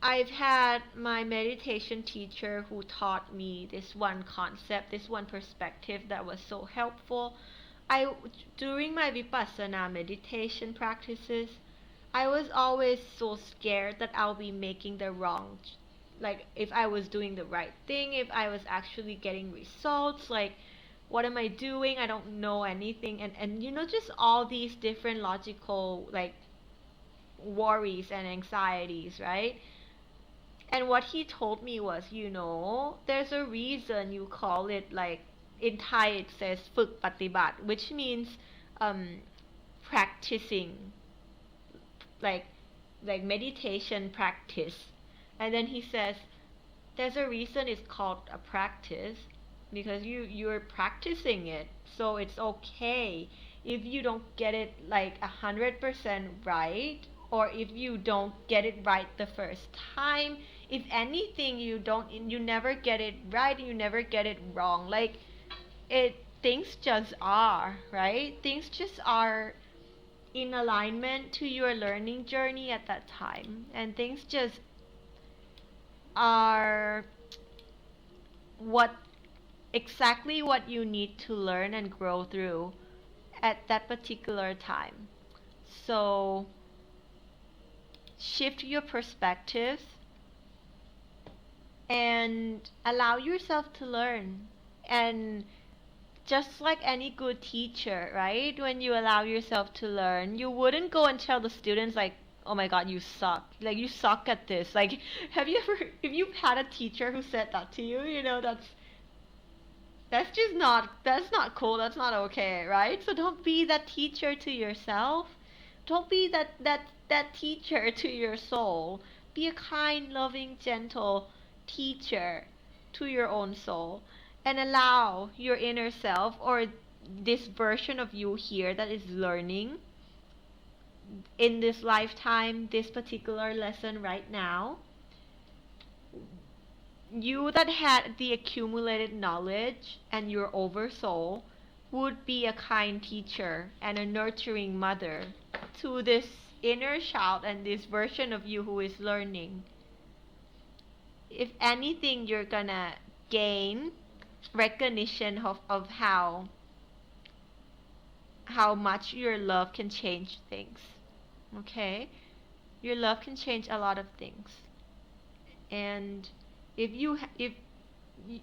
I've had my meditation teacher who taught me this one concept, this one perspective that was so helpful. During my vipassana meditation practices, I was always so scared that I'll be making the wrong, like if I was doing the right thing, if I was actually getting results, like what am I doing? I don't know anything. And just all these different logical like worries and anxieties, right? And what he told me was, there's a reason you call it, like in Thai it says ฝึกปฏิบัติ which means um, practicing, like meditation practice. And then he says there's a reason it's called a practice, because you're practicing it, so it's okay if you don't get it like 100% right, or if you don't get it right the first time. If anything, you never get it right, you never get it wrong. Like things just are, right? Things just are in alignment to your learning journey at that time, and things just are what exactly what you need to learn and grow through at that particular time. So shift your perspectives and allow yourself to learn. And just like any good teacher, right? When you allow yourself to learn, you wouldn't go and tell the students like, "Oh my God, you suck! Like you suck at this." Like, if you've had a teacher who said that to you, that's not cool. That's not okay, right? So don't be that teacher to yourself. Don't be that teacher to your soul. Be a kind, loving, gentle teacher to your own soul, and allow your inner self, or this version of you here that is learning in this lifetime, this particular lesson right now, you that had the accumulated knowledge and your oversoul would be a kind teacher and a nurturing mother to this inner child and this version of you who is learning. If anything, you're gonna gain recognition of how much your love can change things. Okay? Your love can change a lot of things. And if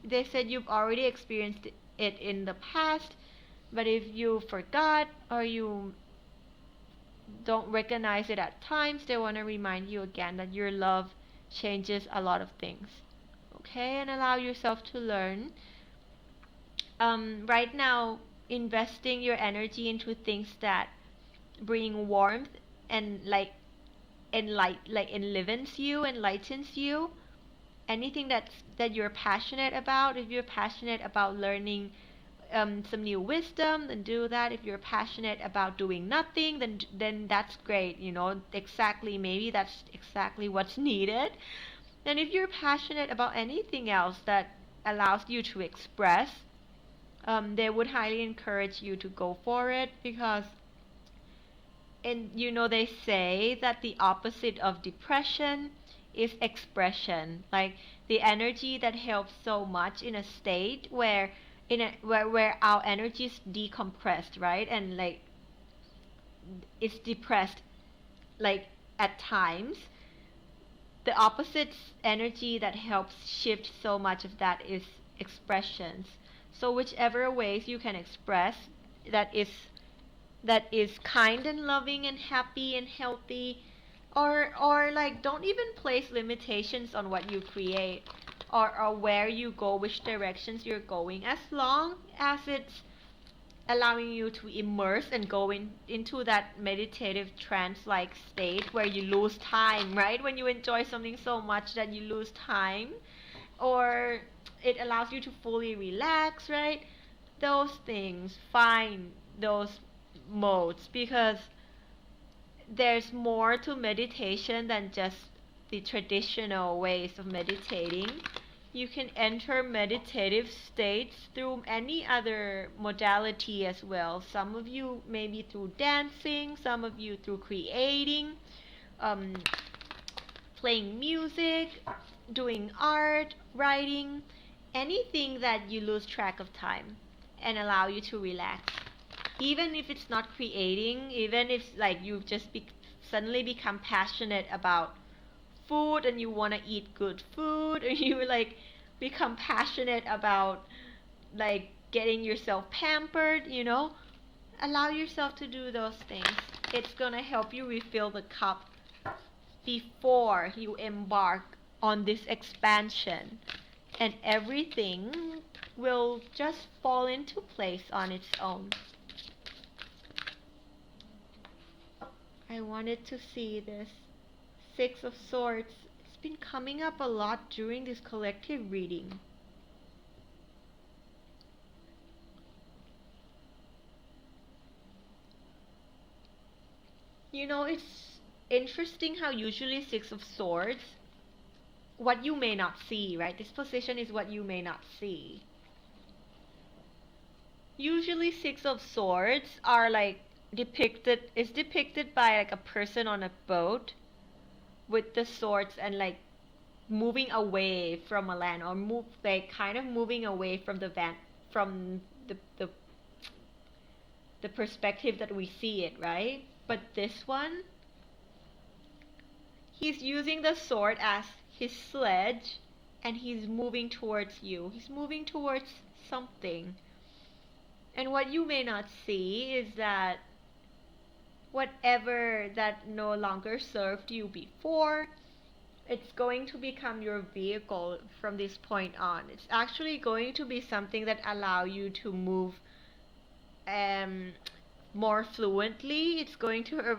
they said you've already experienced it in the past, but if you forgot or you don't recognize it at times, they want to remind you again that your love changes a lot of things. Okay? And allow yourself to learn. Right now, investing your energy into things that bring warmth and like enlivens you, enlightens you. Anything that you're passionate about. If you're passionate about learning some new wisdom, then do that. If you're passionate about doing nothing, then that's great. Exactly, maybe that's exactly what's needed. And if you're passionate about anything else that allows you to express, they would highly encourage you to go for it, because they say that the opposite of depression is expression, like the energy that helps so much in a state where where our energy is decompressed, right? And like it's depressed, like at times the opposite energy that helps shift so much of that is expressions. So whichever ways you can express that is kind and loving and happy and healthy, or like don't even place limitations on what you create, or where you go, which directions you're going, as long as it's allowing you to immerse and go into that meditative trance-like state where you lose time, right? When you enjoy something so much that you lose time, or it allows you to fully relax, right? Those things, find those modes, because there's more to meditation than just the traditional ways of meditating. You can enter meditative states through any other modality as well. Some of you maybe through dancing, some of you through creating, um, playing music, doing art, writing, anything that you lose track of time and allow you to relax. Even if it's not creating, even if like you've just suddenly become passionate about food and you want to eat good food, or you like become passionate about like getting yourself pampered, allow yourself to do those things. It's going to help you refill the cup before you embark on this expansion, and everything will just fall into place on its own. I wanted to see this Six of Swords. It's been coming up a lot during this collective reading. It's interesting how usually Six of Swords, what you may not see, right? This position is what you may not see. Usually Six of Swords are like depicted by like a person on a boat with the swords and like moving away from a land, or kind of moving away from from the perspective that we see it, right? But this one, he's using the sword as his sledge and he's moving towards you. He's moving towards something. And what you may not see is that whatever that no longer served you before, it's going to become your vehicle from this point on. It's actually going to be something that allow you to move more fluently. It's going to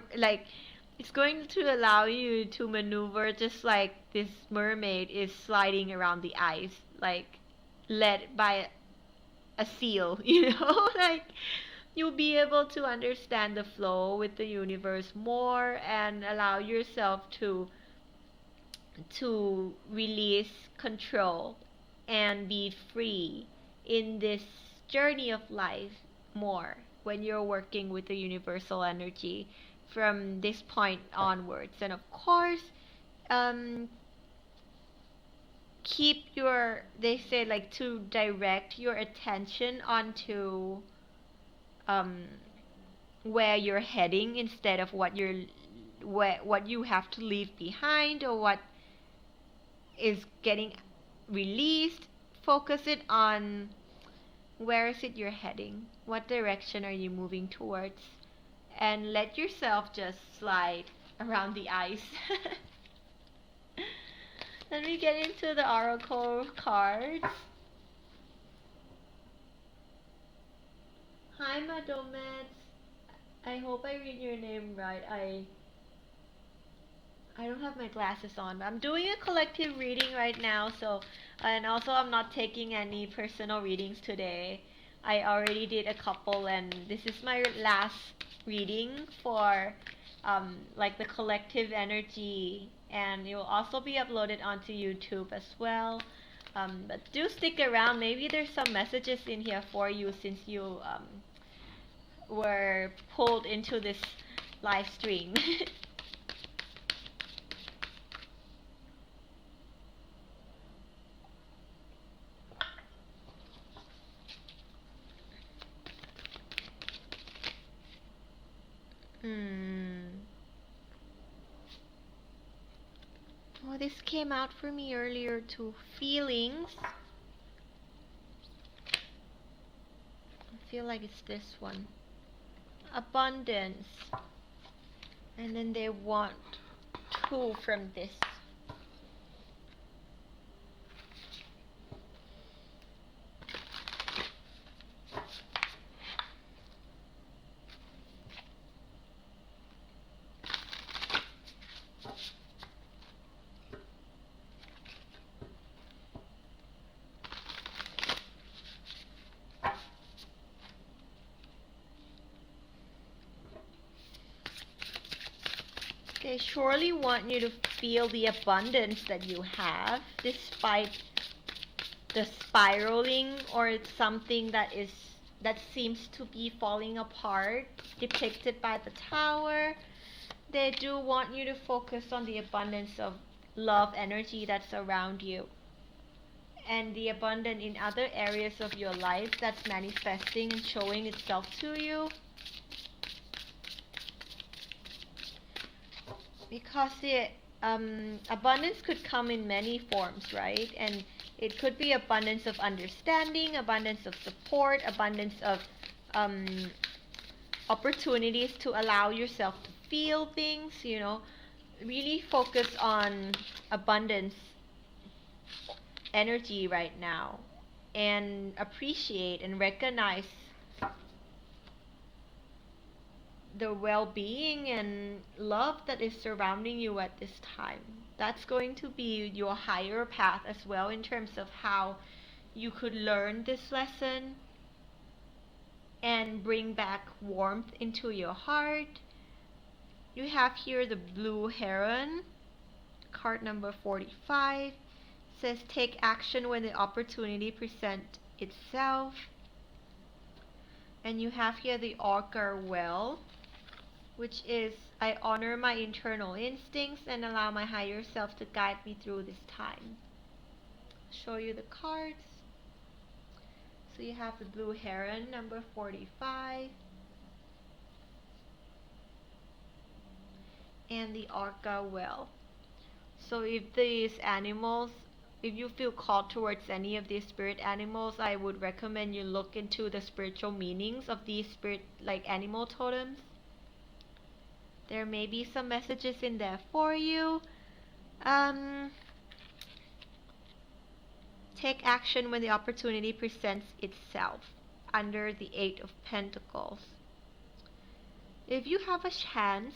allow you to maneuver just like this mermaid is sliding around the ice, like led by a seal, like you'll be able to understand the flow with the universe more and allow yourself to release control and be free in this journey of life more when you're working with the universal energy from this point onwards. And of course, they say like to direct your attention onto where you're heading instead of what you have to leave behind or what is getting released. Focus it on where is it you're heading, what direction are you moving towards, and let yourself just slide around the ice. Let me get into the oracle cards. Hi Madomets. I hope I read your name right. I don't have my glasses on, but I'm doing a collective reading right now, and also I'm not taking any personal readings today. I already did a couple, and this is my last reading for like the collective energy, and it will also be uploaded onto YouTube as well. But do stick around. Maybe there's some messages in here for you since you were pulled into this live stream. Oh, this came out for me earlier too. Feelings. I feel like it's this one. Abundance. And then they want two from this. They surely want you to feel the abundance that you have despite the spiraling or something that seems to be falling apart depicted by the tower. They do want you to focus on the abundance of love energy that's around you and the abundance in other areas of your life that's manifesting and showing itself to you. Because the abundance could come in many forms, right? And it could be abundance of understanding, abundance of support, abundance of opportunities to allow yourself to feel things, really focus on abundance energy right now and appreciate and recognize the well-being and love that is surrounding you at this time. That's going to be your higher path as well in terms of how you could learn this lesson and bring back warmth into your heart. You have here the blue heron, card number 45. Says take action when the opportunity presents itself. And you have here the orca well, which is I honor my internal instincts and allow my higher self to guide me through this time. Show you the cards. So you have the blue heron, number 45, and the orca well. So if you feel called towards any of these spirit animals, I would recommend you look into the spiritual meanings of these like animal totems. There may be some messages in there for you. Take action when the opportunity presents itself, under the 8 of Pentacles. If you have a chance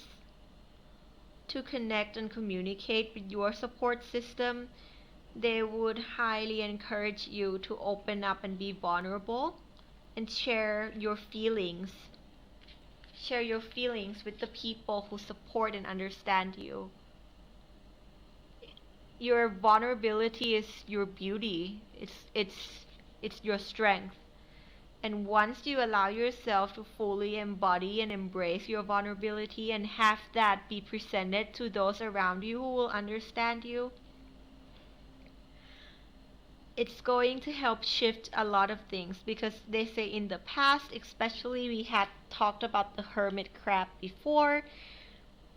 to connect and communicate with your support system, they would highly encourage you to open up and be vulnerable and share your feelings. Share your feelings with the people who support and understand you. Your vulnerability is your beauty. It's your strength. And once you allow yourself to fully embody and embrace your vulnerability and have that be presented to those around you who will understand you, it's going to help shift a lot of things, because they say in the past, especially, we had talked about the hermit crab before.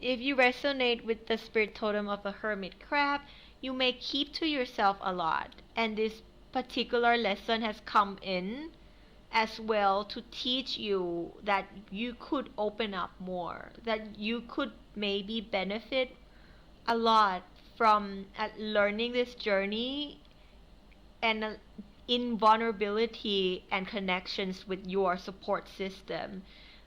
If you resonate with the spirit totem of a hermit crab, you may keep to yourself a lot, and this particular lesson has come in as well to teach you that you could open up more, that you could maybe benefit a lot from learning this journey and in vulnerability and connections with your support system.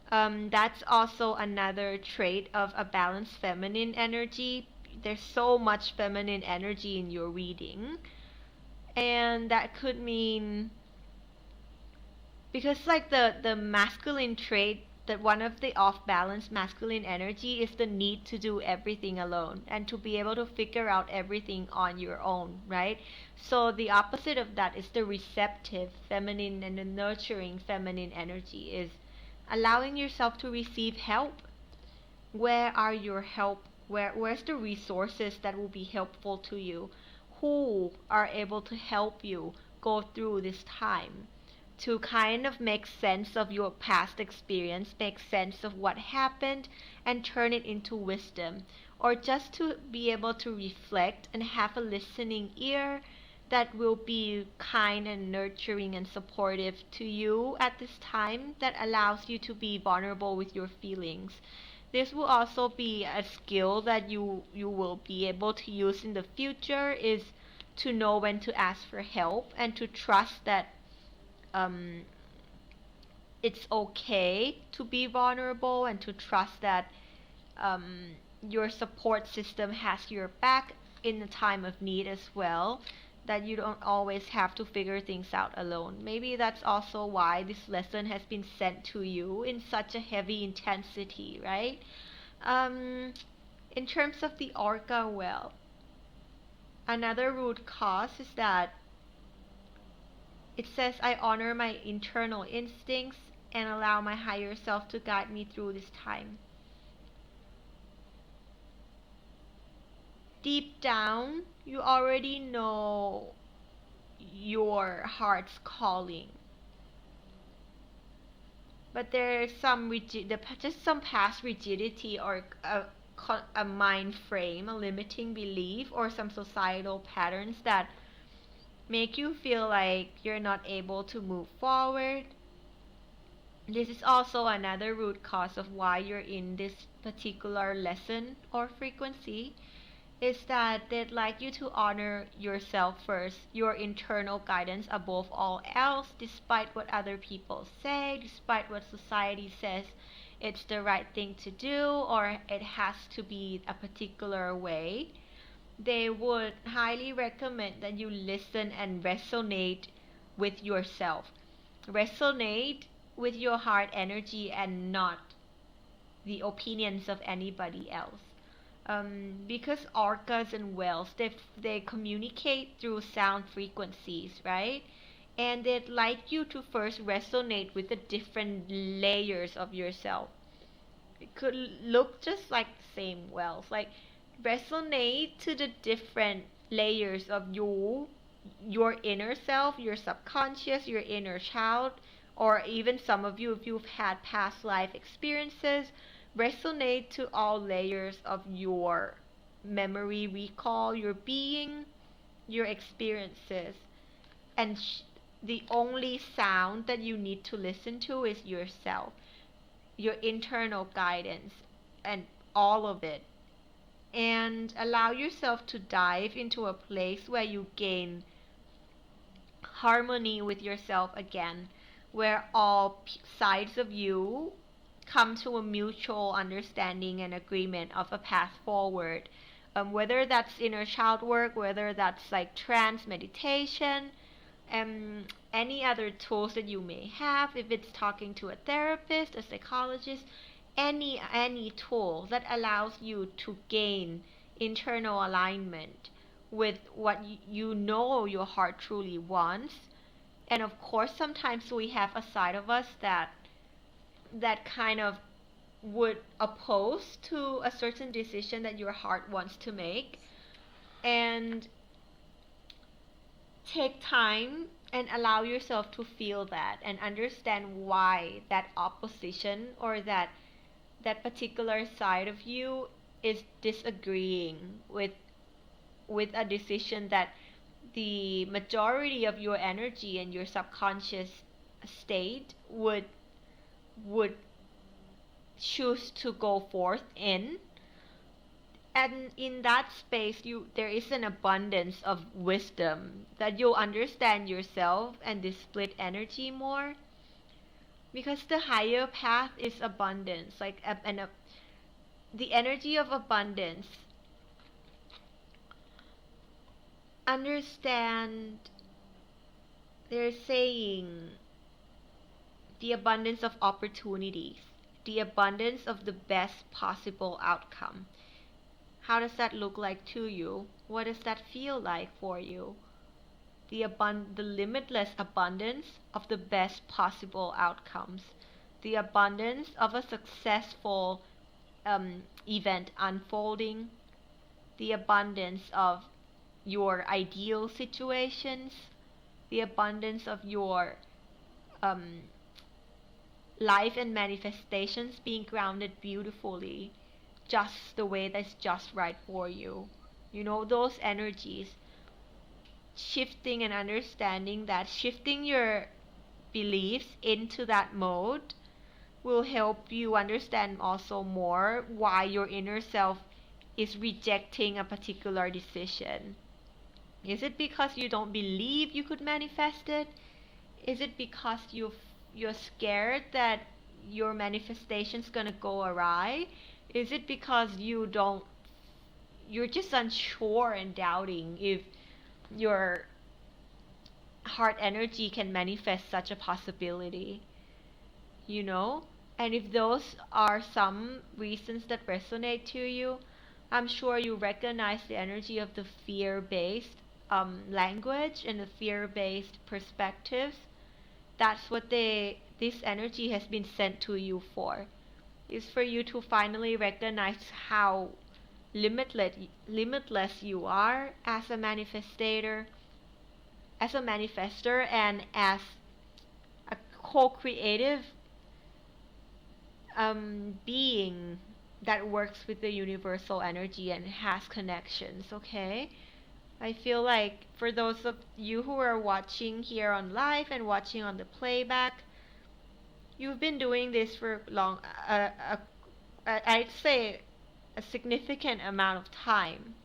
That's also another trait of a balanced feminine energy. There's so much feminine energy in your reading, and that could mean, because like the masculine trait, that one of the off balance masculine energy is the need to do everything alone and to be able to figure out everything on your own, right? So the opposite of that is the receptive feminine, and the nurturing feminine energy is allowing yourself to receive help. Where are your help? Where's the resources that will be helpful to you? Who are able to help you go through this time? To kind of make sense of your past experience, make sense of what happened, and turn it into wisdom. Or just to be able to reflect and have a listening ear that will be kind and nurturing and supportive to you at this time, that allows you to be vulnerable with your feelings. This will also be a skill that you will be able to use in the future, is to know when to ask for help and to trust that it's okay to be vulnerable, and to trust that your support system has your back in the time of need as well, that you don't always have to figure things out alone. Maybe that's also why this lesson has been sent to you in such a heavy intensity, right? In terms of the orca well, another root cause is that it says, I honor my internal instincts and allow my higher self to guide me through this time. Deep down, you already know your heart's calling. But there's just some past rigidity or a mind frame, a limiting belief, or some societal patterns that make you feel like you're not able to move forward. This is also another root cause of why you're in this particular lesson or frequency, is that they'd like you to honor yourself first, your internal guidance above all else, despite what other people say, despite what society says it's the right thing to do or it has to be a particular way. They would highly recommend that you listen and resonate with yourself. Resonate with your heart energy and not the opinions of anybody else. Because orcas and whales, they communicate through sound frequencies, right? And they'd like you to first resonate with the different layers of yourself. It could look just like the same whales, like resonate to the different layers of your inner self, your subconscious, your inner child, or even some of you, if you've had past life experiences, resonate to all layers of your memory recall, your being, your experiences. And the only sound that you need to listen to is yourself, your internal guidance, and all of it. And allow yourself to dive into a place where you gain harmony with yourself again, where all sides of you come to a mutual understanding and agreement of a path forward. Whether that's inner child work, whether that's like trance meditation, any other tools that you may have, if it's talking to a therapist, a psychologist, any tool that allows you to gain internal alignment with what you know your heart truly wants. And of course, sometimes we have a side of us that kind of would oppose to a certain decision that your heart wants to make. And take time and allow yourself to feel that and understand why that opposition or that particular side of you is disagreeing with a decision that the majority of your energy and your subconscious state would choose to go forth in. And in that space, there is an abundance of wisdom that you'll understand yourself and this split energy more, because the higher path is abundance, like the energy of abundance. Understand, they're saying the abundance of opportunities, the abundance of the best possible outcome. How does that look like to you? What does that feel like for you? The limitless abundance of the best possible outcomes. The abundance of a successful event unfolding. The abundance of your ideal situations. The abundance of your life and manifestations being grounded beautifully, just the way that's just right for you. You know, those energies. Shifting and understanding that, shifting your beliefs into that mode will help you understand also more why your inner self is rejecting a particular decision. Is it because you don't believe you could manifest it? Is it because you're scared that your manifestation's gonna go awry? Is it because you're just unsure and doubting if your heart energy can manifest such a possibility? You know? And if those are some reasons that resonate to you, I'm sure you recognize the energy of the fear-based language and the fear-based perspectives. That's what this energy has been sent to you for. Is for you to finally recognize how limitless you are as a manifestator, as a manifester, and as a co-creative being that works with the universal energy and has connections. Okay, I feel like for those of you who are watching here on live and watching on the playback, you've been doing this for long, I'd say a significant amount of time.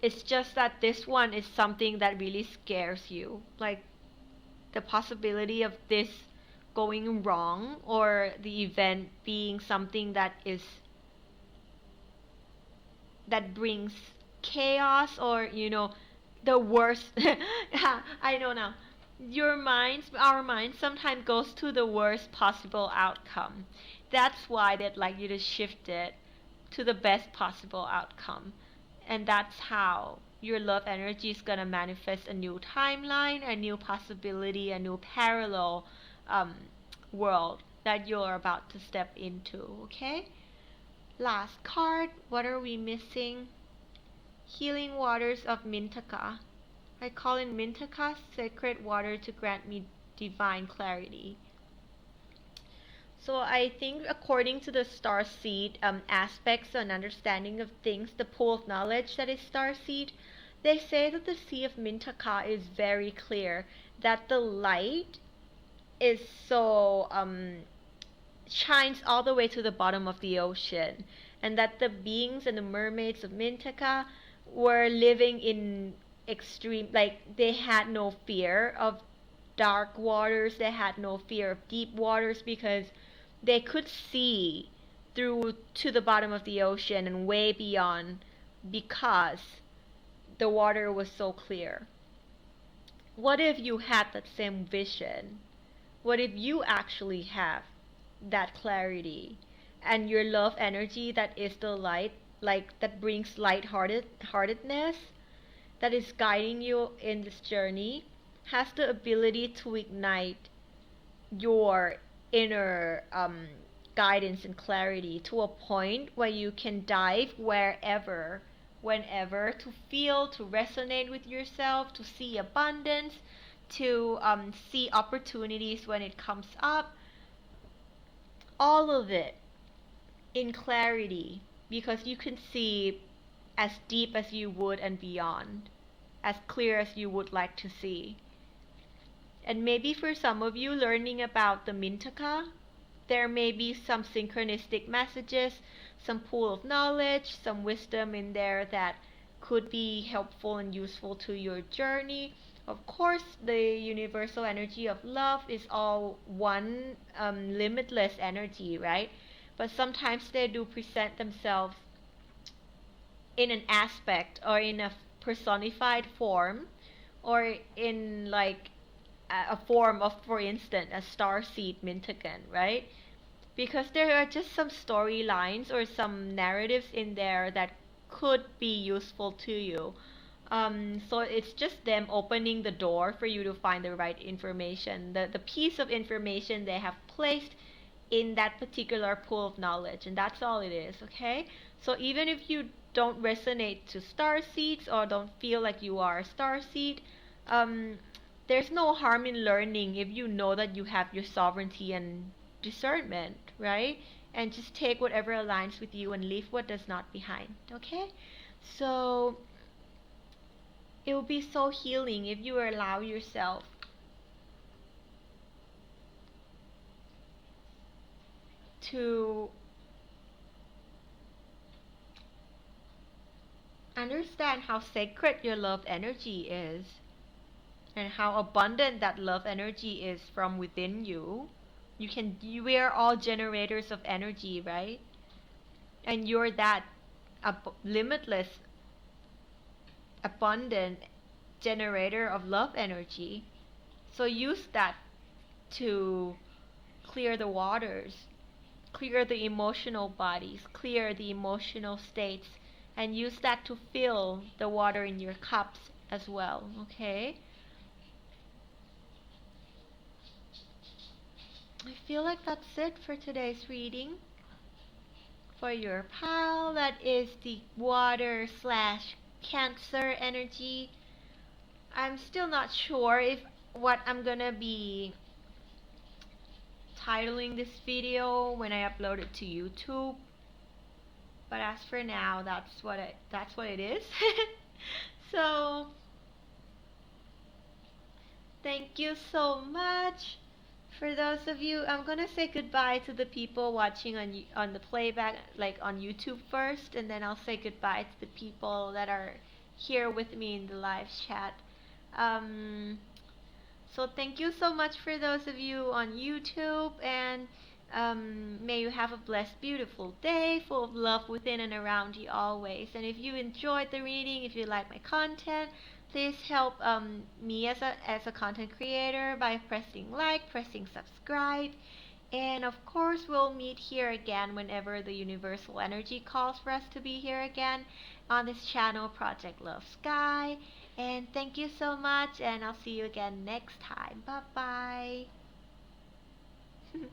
It's just that this one is something that really scares you. Like the possibility of this going wrong or the event being something that brings chaos, or the worst. I don't know. Our minds sometimes goes to the worst possible outcome. That's why they'd like you to shift it to the best possible outcome. And that's how your love energy is going to manifest a new timeline, a new possibility, a new parallel um, world that you're about to step into. Okay? Last card. What are we missing? Healing waters of Mintaka. I call in Mintaka sacred water to grant me divine clarity. So I think according to the star seed aspects and understanding of things, the pool of knowledge that is star seed, they say that the sea of Mintaka is very clear, that the light is so shines all the way to the bottom of the ocean, and that the beings and the mermaids of Mintaka were living in extreme, like they had no fear of dark waters, they had no fear of deep waters, because they could see through to the bottom of the ocean and way beyond, because the water was so clear. What if you had that same vision? What if you actually have that clarity, and your love energy that is the light, like that brings lightheartedness, that is guiding you in this journey, has the ability to ignite your inner guidance and clarity to a point where you can dive wherever, whenever, to feel, to resonate with yourself, to see abundance, to see opportunities when it comes up, all of it in clarity, because you can see as deep as you would and beyond, as clear as you would like to see. And maybe for some of you learning about the Mintaka, there may be some synchronistic messages, some pool of knowledge, some wisdom in there that could be helpful and useful to your journey. Of course, the universal energy of love is all one limitless energy, right? But sometimes they do present themselves in an aspect or in a personified form, or in like a form of, for instance, a starseed Mintakan, right? Because there are just some storylines or some narratives in there that could be useful to you. So it's just them opening the door for you to find the right information, the piece of information they have placed in that particular pool of knowledge, and that's all it is. Okay, so even if you don't resonate to star seeds or don't feel like you are a star seed, there's no harm in learning if you know that you have your sovereignty and discernment, right? And just take whatever aligns with you and leave what does not behind. Okay, so it will be so healing if you allow yourself to understand how sacred your love energy is, and how abundant that love energy is from within you. We are all generators of energy, right? And you're that limitless, abundant generator of love energy. So use that to clear the waters, clear the emotional bodies, clear the emotional states, and use that to fill the water in your cups as well, okay? I feel like that's it for today's reading. For your pile, that is the water slash Cancer energy. I'm still not sure if what I'm gonna be titling this video when I upload it to YouTube. But as for now, that's what it is. So thank you so much. For those of you, I'm gonna say goodbye to the people watching on the playback, like on YouTube first, and then I'll say goodbye to the people that are here with me in the live chat. Um, so thank you so much for those of you on YouTube, and may you have a blessed, beautiful day full of love within and around you always. And if you enjoyed the reading, if you like my content, please help me as a content creator by pressing like, pressing subscribe, and of course we'll meet here again whenever the universal energy calls for us to be here again on this channel, Project Love Sky. And thank you so much, and I'll see you again next time. Bye bye.